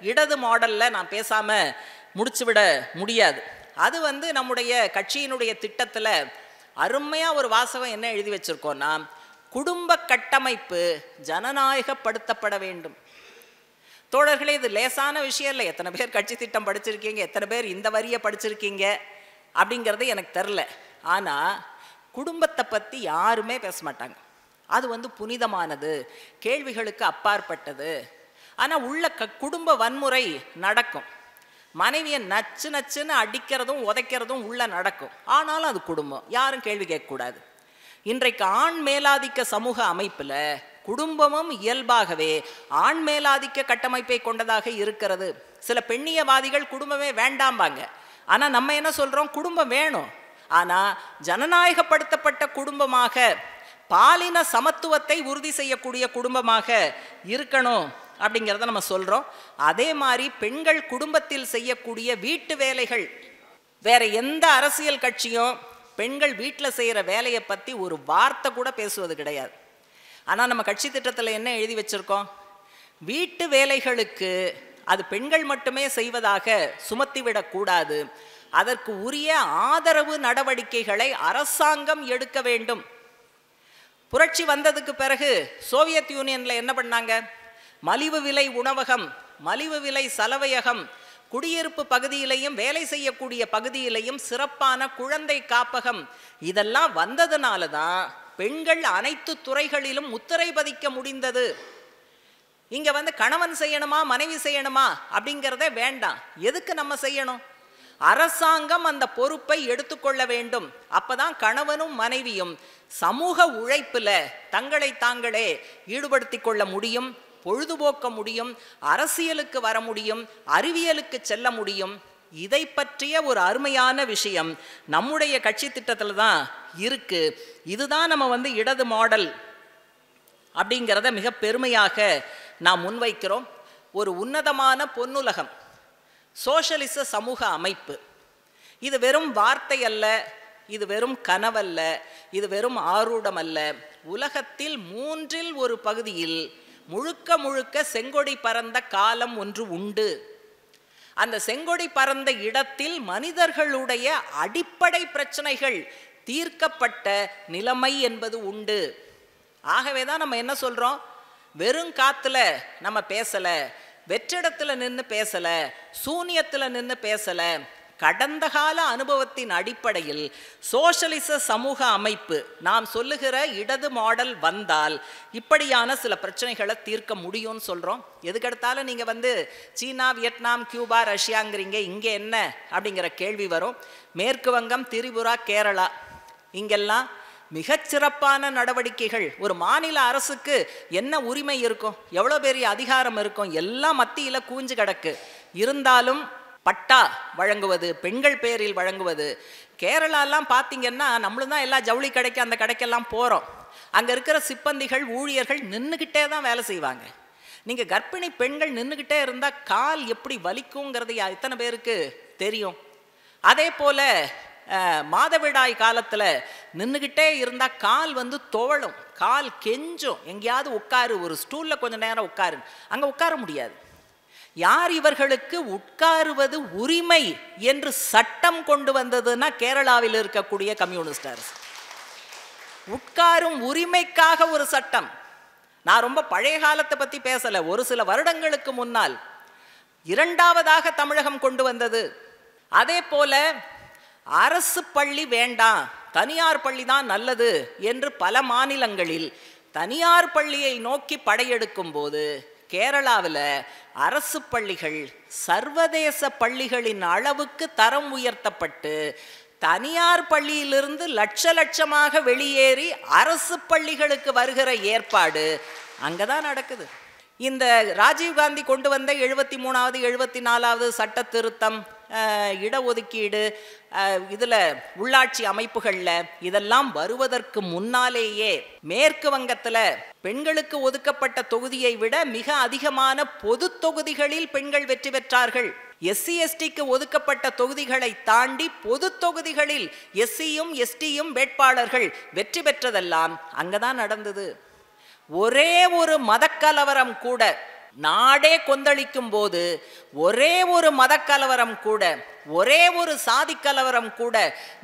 இடது மாடலில் நான் பேசாமல் முடிச்சுவிட முடியாது. அது நம்முடைய கட்சியினுடைய திட்டத்தில் அருமையாக ஒரு வாசகம் என்ன எழுதி வச்சுருக்கோன்னா, குடும்ப கட்டமைப்பு ஜனநாயகப்படுத்தப்பட வேண்டும். தோழர்களே, இது லேசான விஷயம் இல்லை. எத்தனை பேர் கட்சி திட்டம் படிச்சிருக்கீங்க, எத்தனை பேர் இந்த வரியை படிச்சிருக்கீங்க அப்படிங்கிறது எனக்கு தெரில. ஆனால் குடும்பத்தை பற்றி யாருமே பேச மாட்டாங்க. அது புனிதமானது, கேள்விகளுக்கு அப்பாற்பட்டது. ஆனால் உள்ள குடும்ப வன்முறை நடக்கும். மனைவியை நச்சு நச்சுன்னு அடிக்கிறதும் உதைக்கிறதும் உள்ள நடக்கும். ஆனாலும் அது குடும்பம், யாரும் கேள்வி கேட்கக்கூடாது. இன்றைக்கு ஆண் மேலாதிக்க சமூக அமைப்பில் குடும்பமும் இயல்பாகவே ஆண் மேலாதிக்க கட்டமைப்பை கொண்டதாக இருக்கிறது. சில பெண்ணியவாதிகள் குடும்பமே வேண்டாம்பாங்க. ஆனால் நம்ம என்ன சொல்கிறோம், குடும்பம் வேணும், ஆனால் ஜனநாயகப்படுத்தப்பட்ட குடும்பமாக, பாலின சமத்துவத்தை உறுதி செய்யக்கூடிய குடும்பமாக இருக்கணும் அப்படிங்கிறத நம்ம சொல்கிறோம். அதே மாதிரி பெண்கள் குடும்பத்தில் செய்யக்கூடிய வீட்டு வேலைகள், வேற எந்த அரசியல் கட்சியும் பெண்கள் வீட்டில் செய்கிற வேலையை பற்றி ஒரு வார்த்தை கூட பேசுவது கிடையாது. ஆனால் நம்ம கட்சி திட்டத்தில் என்ன எழுதி வச்சுருக்கோம், வீட்டு வேலைகளுக்கு அது பெண்கள் மட்டுமே செய்வதாக சுமத்திவிடக்கூடாது, அதற்கு உரிய ஆதரவு நடவடிக்கைகளை அரசாங்கம் எடுக்க வேண்டும். புரட்சி வந்ததுக்கு பிறகு சோவியத் யூனியனில் என்ன பண்ணாங்க, மலிவு விலை உணவகம், மலிவு விலை சலவையகம், குடியிருப்பு பகுதியிலையும் வேலை செய்யக்கூடிய பகுதியிலையும் சிறப்பான குழந்தை காப்பகம் இதெல்லாம் வந்ததுனால தான் பெண்கள் அனைத்து துறைகளிலும் முத்திரை பதிக்க முடிந்தது. இங்க வந்து கணவன் செய்யணுமா மனைவி செய்யணுமா அப்படிங்கிறதே வேண்டாம். எதுக்கு நம்ம செய்யணும்? அரசாங்கம் அந்த பொறுப்பை எடுத்துக்கொள்ள வேண்டும். அப்பதான் கணவனும் மனைவியும் சமூக உழைப்புல தங்களை தாங்களே ஈடுபடுத்தி கொள்ள முடியும், பொழுதுபோக்க முடியும், அரசியலுக்கு வர முடியும், அறிவியலுக்கு செல்ல முடியும். இதை பற்றிய ஒரு அருமையான விஷயம் நம்முடைய கட்சி திட்டத்தில் தான் இருக்கு. இதுதான் நம்ம வந்து இடது மாடல் அப்படிங்கிறத மிக பெருமையாக நாம் முன்வைக்கிறோம். ஒரு உன்னதமான பொன்னுலகம், சோஷலிச சமூக அமைப்பு. இது வெறும் வார்த்தை அல்ல, இது வெறும் கனவல்ல, இது வெறும் ஆரூடம் அல்ல. உலகத்தில் 1/3 பகுதியில் முழுக்க முழுக்க செங்கொடி பறந்த காலம் ஒன்று உண்டு. அந்த செங்கொடி பறந்த இடத்தில் மனிதர்களுடைய அடிப்படை பிரச்சனைகள் தீர்க்கப்பட்ட நிலைமை என்பது உண்டு. ஆகவே தான் நம்ம என்ன சொல்றோம்? வெறும் காத்துல நம்ம பேசல, வெற்றிடத்துல நின்று பேசல, சூனியத்துல நின்று பேசல. கடந்த கால அனுபவத்தின் அடிப்படையில் சோஷலிச சமூக அமைப்பு, நாம் சொல்லுகிற இடது மாடல் வந்தால் இப்படியான சில பிரச்சனைகளை தீர்க்க முடியும்னு சொல்றோம். எதுக்கெடுத்தாலும் நீங்க வந்து சீனா, வியட்நாம், கியூபா, ரஷ்யாங்கிறீங்க, இங்க என்ன அப்படிங்கிற கேள்வி வரும். மேற்கு வங்கம், திரிபுரா, கேரளா இங்கெல்லாம் மிகச்சிறப்பான நடவடிக்கைகள். ஒரு மாநில அரசுக்கு என்ன உரிமை இருக்கும், எவ்வளோ பெரிய அதிகாரம் இருக்கும், எல்லாம் மத்தியில் கூஞ்சு கிடக்கு. இருந்தாலும் பட்டா வழங்குவது, பெண்கள் பேரில் வழங்குவது. கேரளாலாம் பார்த்தீங்கன்னா நம்மளும் தான் எல்லா ஜவுளி கடைக்கு அந்த கடைக்கெல்லாம் போகிறோம். அங்கே இருக்கிற சிப்பந்திகள், ஊழியர்கள் நின்றுக்கிட்டே தான் வேலை செய்வாங்க. நீங்கள் கர்ப்பிணி பெண்கள் நின்றுக்கிட்டே இருந்தால் கால் எப்படி வலிக்குங்கிறது எத்தனை பேருக்கு தெரியும்? அதே போல் மாதவிடாய் காலத்தில் நின்றுக்கிட்டே இருந்தால் கால் வந்து துவளும், கால் கெஞ்சும். எங்கேயாவது உட்காரு, ஒரு ஸ்டூலில் கொஞ்சம் நேரம் உட்காரு, அங்கே உட்கார முடியாது. யார் இவர்களுக்கு உட்காருவது உரிமை என்று சட்டம் கொண்டு வந்ததுன்னா கேரளாவில் இருக்கக்கூடிய கம்யூனிஸ்ட் அரசு. உட்காரும் உரிமைக்காக ஒரு சட்டம். நான் ரொம்ப பழைய காலத்தை பற்றி பேசலை, ஒரு சில வருடங்களுக்கு முன்னால் இரண்டாவதாக தமிழகம் கொண்டு வந்தது. அதே போல அரசு பள்ளி வேண்டாம், தனியார் பள்ளி தான் நல்லது என்று பல மாநிலங்களில் தனியார் பள்ளியை நோக்கி படையெடுக்கும் போது கேரளாவில் அரசு பள்ளிகள் சர்வதேச பள்ளிகளின் அளவுக்கு தரம் உயர்த்தப்பட்டு தனியார் பள்ளியிலிருந்து லட்சமாக வெளியேறி அரசு பள்ளிகளுக்கு வருகிற ஏற்பாடு அங்கதான் நடக்குது. இந்த ராஜீவ்காந்தி கொண்டு வந்த 73வது 74வது சட்ட திருத்தம், இடஒதுக்கீடு, இதில் உள்ளாட்சி அமைப்புகளில் இதெல்லாம் வருவதற்கு முன்னாலேயே மேற்கு வங்கத்தில் பெண்களுக்கு ஒதுக்கப்பட்ட தொகுதியை விட மிக அதிகமான பொது தொகுதிகளில் பெண்கள் வெற்றி பெற்றார்கள். எஸ்சி எஸ்டிக்கு ஒதுக்கப்பட்ட தொகுதிகளை தாண்டி பொது தொகுதிகளில் எஸ்சியும் எஸ்டியும் வேட்பாளர்கள் வெற்றி பெற்றதெல்லாம் அங்கதான் நடந்தது. ஒரே ஒரு மதக்கலவரம் கூட, நாடே கொந்தளிக்கும் போது ஒரே ஒரு மதக்கலவரம் கூட, ஒரே ஒரு சாதி கலவரம் கூட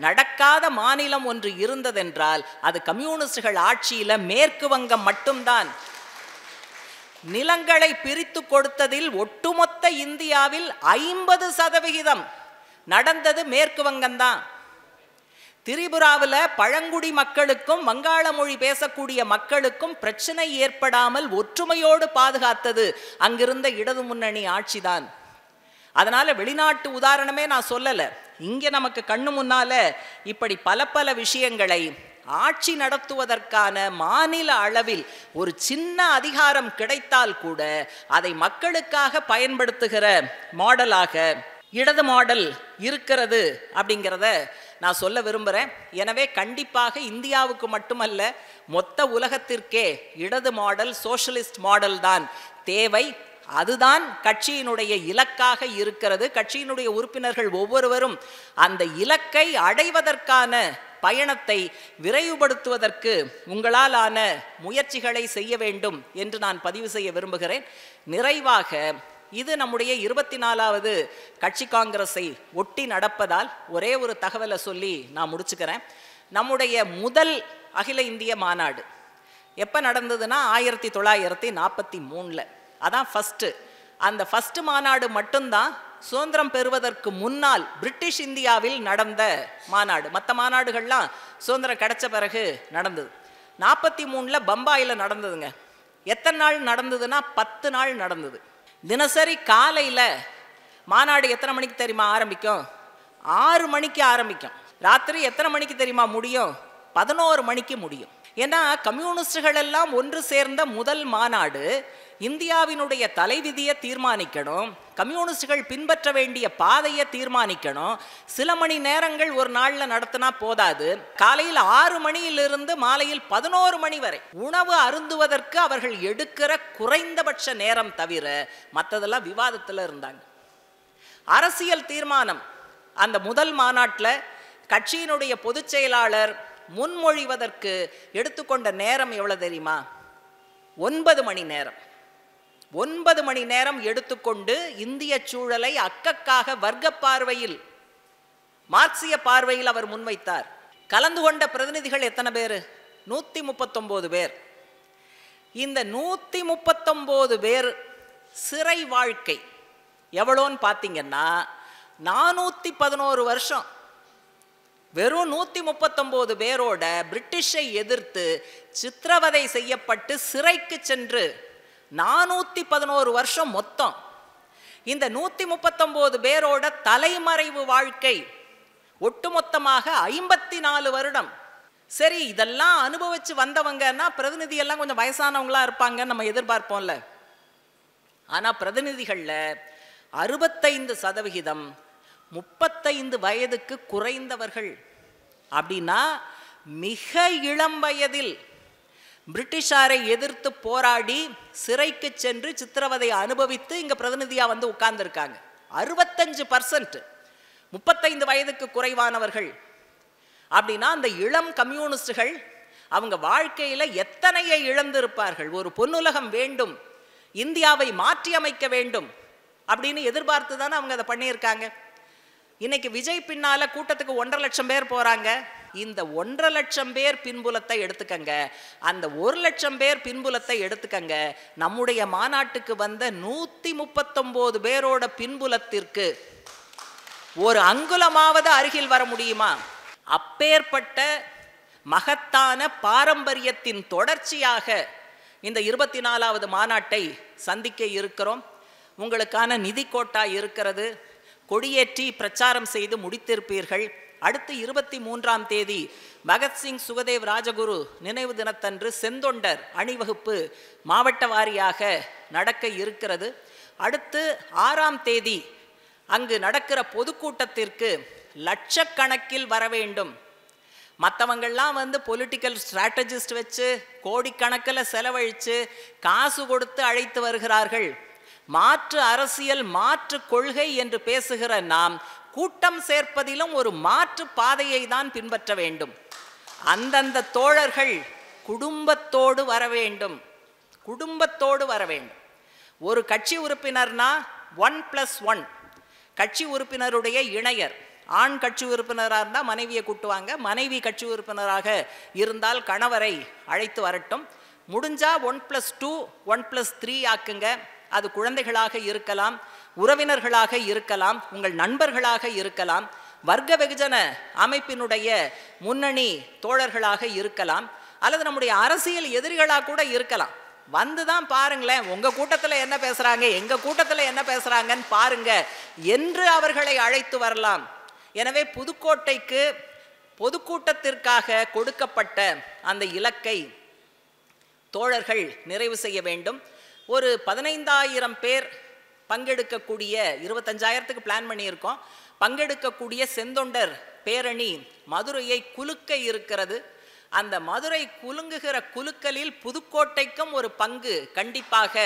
நடக்காத மாநிலம் ஒன்று இருந்ததென்றால் அது கம்யூனிஸ்டுகள் ஆட்சியில மேற்கு வங்கம் மட்டும்தான். நிலங்களை பிரித்து கொடுத்ததில் ஒட்டுமொத்த இந்தியாவில் 50% நடந்தது மேற்கு வங்கம்தான். திரிபுராவில் பழங்குடி மக்களுக்கும் வங்காள மொழி பேசக்கூடிய மக்களுக்கும் பிரச்சனை ஏற்படாமல் ஒற்றுமையோடு பாதுகாத்தது அங்கிருந்த இடது முன்னணி ஆட்சிதான். அதனால வெளிநாட்டு உதாரணமே நான் சொல்லல, இங்க நமக்கு கண்ணு முன்னால இப்படி பல விஷயங்களை ஆட்சி நடத்துவதற்கான மாநில அளவில் ஒரு சின்ன அதிகாரம் கிடைத்தால் கூட அதை மக்களுக்காக பயன்படுத்துகிற மாடலாக இடது மாடல் இருக்கிறது அப்படிங்கிறத நான் சொல்ல விரும்புகிறேன். எனவே கண்டிப்பாக இந்தியாவுக்கு மட்டுமல்ல, மொத்த உலகத்திற்கே இடது மாடல், சோஷலிஸ்ட் மாடல் தான் தேவை. அதுதான் கட்சியினுடைய இலக்காக இருக்கிறது. கட்சியினுடைய உறுப்பினர்கள் ஒவ்வொருவரும் அந்த இலக்கை அடைவதற்கான பயணத்தை விரைவுபடுத்துவதற்கு உங்களாலான முயற்சிகளை செய்ய வேண்டும் என்று நான் பதிவு செய்ய விரும்புகிறேன். நிறைவாக, இது நம்முடைய 24வது கட்சி காங்கிரஸை ஒட்டி நடப்பதால் ஒரே ஒரு தகவலை சொல்லி நான் முடிச்சுக்கிறேன். நம்முடைய முதல் அகில இந்திய மாநாடு எப்போ நடந்ததுன்னா 1943. அதான் ஃபஸ்ட்டு. அந்த ஃபஸ்ட்டு மாநாடு மட்டும்தான் சுதந்திரம் பெறுவதற்கு முன்னால் பிரிட்டிஷ் இந்தியாவில் நடந்த மாநாடு. மற்ற மாநாடுகள்லாம் சுதந்திரம் கிடைச்ச பிறகு நடந்தது. 43 பம்பாயில் நடந்ததுங்க. எத்தனை நாள் நடந்ததுன்னா 10 நாள் நடந்தது. தினசரி காலையில் மாநாடு எத்தனை மணிக்கு தெரியுமா ஆரம்பிக்கும்? 6 மணிக்கு ஆரம்பிக்கும். ராத்திரி எத்தனை மணிக்கு தெரியுமா முடியும்? 11 மணிக்கு முடியும். ஏன்னா கம்யூனிஸ்டுகள் எல்லாம் ஒன்று சேர்ந்த முதல் மாநாடு. இந்தியாவினுடைய தலைவிதியை தீர்மானிக்கணும், கம்யூனிஸ்டுகள் பின்பற்ற வேண்டிய பாதையை தீர்மானிக்கணும். சில மணி நேரங்கள் ஒரு நாளில் நடத்தினா போதாது. காலையில் 6 மணியிலிருந்து மாலையில் 11 மணி வரை உணவு அருந்துவதற்கு அவர்கள் எடுக்கிற குறைந்தபட்ச நேரம் தவிர மற்றதெல்லாம் விவாதத்தில் இருந்தாங்க. அரசியல் தீர்மானம் அந்த முதல் மாநாட்டில் கட்சியினுடைய பொதுச் செயலாளர் முன்மொழிவதற்கு எடுத்துக்கொண்ட நேரம் எவ்வளவு தெரியுமா? 9 மணி நேரம். 9 மணி நேரம் எடுத்துக்கொண்டு இந்திய சூழலை அக்கக்காக வர்க்க பார்வையில், மார்க்சிய பார்வையில் அவர் முன்வைத்தார். கலந்து கொண்ட பிரதிநிதிகள் எத்தனை பேர்? 139 பேர். இந்த 139 பேர் சிறை வாழ்க்கை எவ்வளோன்னு பார்த்தீங்கன்னா 411 வருஷம். வெறும் 139 பேரோட பிரிட்டிஷை எதிர்த்து சித்திரவதை செய்யப்பட்டு சிறைக்கு சென்று 411 வருஷம் மொத்தம். இந்த 139 பேரோட தலைமறைவு வாழ்க்கை ஒட்டுமொத்தமாக 54 வருடம். சரி, இதெல்லாம் அனுபவிச்சு வந்தவங்கன்னா பிரதிநிதி எல்லாம் கொஞ்சம் வயசானவங்களா இருப்பாங்கன்னு நம்ம எதிர்பார்ப்போம்ல. ஆனா பிரதிநிதிகள்ல 65% 35 வயதுக்கு குறைந்தவர்கள். அப்படின்னா மிக இளம் வயதில் பிரிட்டிஷாரை எதிர்த்து போராடி சிறைக்கு சென்று சித்திரவதை அனுபவித்து இங்க பிரதிநிதியா வந்து உட்கார்ந்துருக்காங்க. 65% 35 வயதுக்கு குறைவானவர்கள். அப்படின்னா அந்த இளம் கம்யூனிஸ்டுகள் அவங்க வாழ்க்கையில எத்தனையை இழந்திருப்பார்கள். ஒரு பொன்னுலகம் வேண்டும், இந்தியாவை மாற்றி அமைக்க வேண்டும் அப்படின்னு எதிர்பார்த்து தானே அவங்க அதை பண்ணியிருக்காங்க. இன்னைக்கு விஜய் பின்னால கூட்டத்துக்கு 1.5 லட்சம் பேர் போறாங்க. இந்த 1.5 லட்சம் பேர் பின்புலத்தை எடுத்துக்கங்க, அந்த 1 லட்சம் பேர் பின்புலத்தை எடுத்துக்கங்க. நம்முடைய மாநாட்டுக்கு வந்த 139 பேரோட பின்புலத்திற்கு ஒரு அங்குலமாவது அருகில் வர முடியுமா? அப்பேற்பட்ட மகத்தான பாரம்பரியத்தின் தொடர்ச்சியாக இந்த 24வது மாநாட்டை சந்திக்க இருக்கிறோம். உங்களுக்கான நிதி கோட்டா இருக்கிறது. கொடியேற்றி பிரச்சாரம் செய்து முடித்திருப்பீர்கள். அடுத்து 23ஆம் தேதி பகத்சிங் சுகதேவ் ராஜகுரு நினைவு தினத்தன்று செந்தொண்டர் அணிவகுப்பு மாவட்ட வாரியாக நடக்க இருக்கிறது. அடுத்து 6ஆம் தேதி அங்கு நடக்கிற பொதுக்கூட்டத்திற்கு லட்சக்கணக்கில் வர வேண்டும். மற்றவங்கள்லாம் வந்து பொலிட்டிக்கல் ஸ்ட்ராட்டஜிஸ்ட் வச்சு கோடிக்கணக்கில் செலவழித்து காசு கொடுத்து அழைத்து வருகிறார்கள். மாற்று அரசியல், மாற்று கொள்கை என்று பேசுகிற நாம் கூட்டம் சேர்ப்பதிலும் ஒரு மாற்று பாதையை தான் பின்பற்ற வேண்டும். அந்தந்த தோழர்கள் குடும்பத்தோடு வர வேண்டும், குடும்பத்தோடு வர வேண்டும். ஒரு கட்சி உறுப்பினர்னா 1+1 கட்சி உறுப்பினருடைய இணையர். ஆண் கட்சி உறுப்பினராக இருந்தால் மனைவியை கூட்டுவாங்க, மனைவி கட்சி உறுப்பினராக இருந்தால் கணவரை அழைத்து வரட்டும். முடிஞ்சா 1+2 1+3 ஆக்குங்க. அது குழந்தைகளாக இருக்கலாம், உறவினர்களாக இருக்கலாம், உங்கள் நண்பர்களாக இருக்கலாம், வர்க்க வெகுஜன அமைப்பினுடைய முன்னணி தோழர்களாக இருக்கலாம், அல்லது நம்முடைய அரசியல் எதிரிகளாக கூட இருக்கலாம். வந்து தான் பாருங்களேன், உங்க கூட்டத்தில் என்ன பேசுறாங்க, எங்க கூட்டத்தில் என்ன பேசுறாங்கன்னு பாருங்க என்று அவர்களை அழைத்து வரலாம். எனவே புதுக்கோட்டைக்கு பொதுக்கூட்டத்திற்காக கொடுக்கப்பட்ட அந்த இலக்கை தோழர்கள் நிறைவு செய்ய வேண்டும். ஒரு 15,000 பேர் பங்கெடுக்கக்கூடிய, 25,000க்கு பிளான் பண்ணியிருக்கோம், பங்கெடுக்கக்கூடிய செந்தொண்டர் பேரணி மதுரையை குலுக்க இருக்கிறது. அந்த மதுரை குலுங்குகிற குலுக்கலில் புதுக்கோட்டைக்கும் ஒரு பங்கு கண்டிப்பாக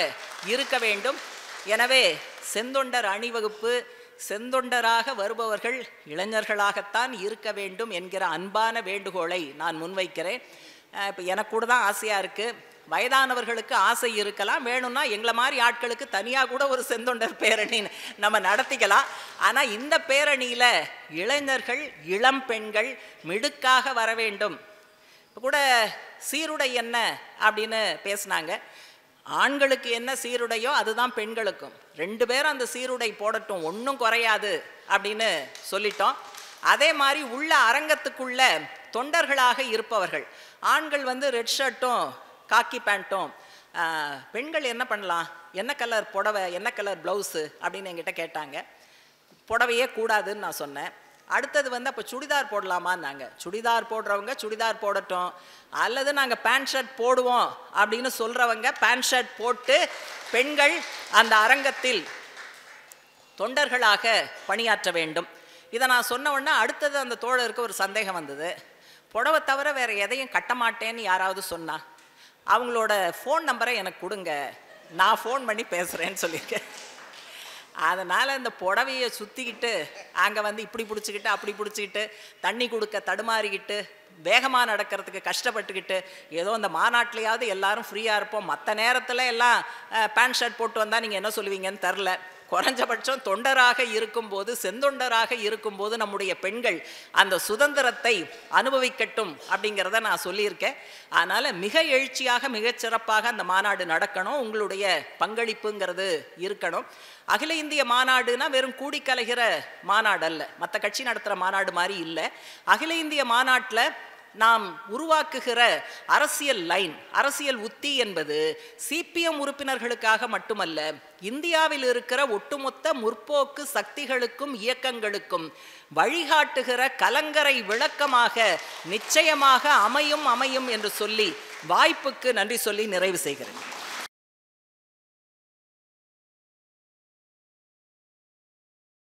இருக்க வேண்டும். எனவே செந்தொண்டர் அணிவகுப்பு, செந்தொண்டராக வருபவர்கள் இளைஞர்களாகத்தான் இருக்க வேண்டும் என்கிற அன்பான வேண்டுகோளை நான் முன்வைக்கிறேன். இப்போ எனக்கு கூட தான் ஆசையாக இருக்குது. வயதானவர்களுக்கு ஆசை இருக்கலாம், வேணும்னா எங்களை மாதிரி ஆட்களுக்கு தனியாக கூட ஒரு செந்தொண்டர் பேரணி நம்ம நடத்திக்கலாம். ஆனால் இந்த பேரணியில் இளைஞர்கள், இளம் பெண்கள் மிடுக்காக வர வேண்டும். இப்போ கூட சீருடை என்ன அப்படின்னு பேசினாங்க. ஆண்களுக்கு என்ன சீருடையோ அதுதான் பெண்களுக்கும், 2 பேரும் அந்த சீருடை போடட்டும், ஒன்றும் குறையாது அப்படின்னு சொல்லிட்டோம். அதே மாதிரி உள்ள அரங்கத்துக்குள்ள தொண்டர்களாக இருப்பவர்கள், ஆண்கள் வந்து ரெட் ஷர்ட்டும் காக்கி பேண்ட்டும், பெண்கள் என்ன பண்ணலாம், என்ன கலர் புடவை, என்ன கலர் ப்ளவுஸு அப்படின்னு என்கிட்ட கேட்டாங்க. புடவையே கூடாதுன்னு நான் சொன்னேன். அடுத்தது வந்து அப்போ சுடிதார் போடலாமான்னாங்க. சுடிதார் போடுறவங்க சுடிதார் போடட்டும், அல்லது நாங்கள் பேண்ட் ஷர்ட் போடுவோம் அப்படின்னு சொல்கிறவங்க பேண்ட் ஷர்ட் போட்டு பெண்கள் அந்த அரங்கத்தில் தொண்டர்களாக பணியாற்ற வேண்டும். இதை நான் சொன்ன உடனே அடுத்தது அந்த தோழருக்கு ஒரு சந்தேகம் வந்தது. புடவை தவிர வேறு எதையும் கட்ட மாட்டேன்னு யாராவது சொன்னா அவங்களோட ஃபோன் நம்பரை எனக்கு கொடுங்க, நான் ஃபோன் பண்ணி பேசுகிறேன்னு சொல்லியிருக்கேன். அதனால் இந்த புடவையை சுற்றிக்கிட்டு அங்கே வந்து இப்படி பிடிச்சிக்கிட்டு அப்படி பிடிச்சிக்கிட்டு தண்ணி கொடுக்க தடுமாறிக்கிட்டு வேகமாக நடக்கிறதுக்கு கஷ்டப்பட்டுக்கிட்டு ஏதோ இந்த மாநாட்டிலையாவது எல்லாரும் ஃப்ரீயாக இருப்போம், மற்ற நேரத்தில் எல்லாம் பேண்ட் ஷர்ட் போட்டு வந்தால் நீங்கள் என்ன சொல்லுவீங்கன்னு தெரில. குறைஞ்சபட்சம் தொண்டராக இருக்கும்போது, செந்தொண்டராக இருக்கும்போது நம்முடைய பெண்கள் அந்த சுதந்திரத்தை அனுபவிக்கட்டும் அப்படிங்கிறத நான் சொல்லியிருக்கேன். அதனால் மிக எழுச்சியாக மிகச்சிறப்பாக அந்த மாநாடு நடக்கணும், உங்களுடைய பங்களிப்புங்கிறது இருக்கணும். அகில இந்திய மாநாடுனா வெறும் கூடி கலைகிற மாநாடு அல்ல, மற்ற கட்சி நடத்துகிற மாநாடு மாதிரி இல்லை. அகில இந்திய மாநாட்டில் நாம் உருவாக்குகிற அரசியல் லைன், அரசியல் உத்தி என்பது சிபிஎம் உறுப்பினர்களுக்காக மட்டுமல்ல, இந்தியாவில் இருக்கிற ஒட்டுமொத்த முற்போக்கு சக்திகளுக்கும் இயக்கங்களுக்கும் வழிகாட்டுகிற கலங்கரை விளக்கமாக நிச்சயமாக அமையும் என்று சொல்லி வாய்ப்புக்கு நன்றி சொல்லி நிறைவு செய்கிறேன்.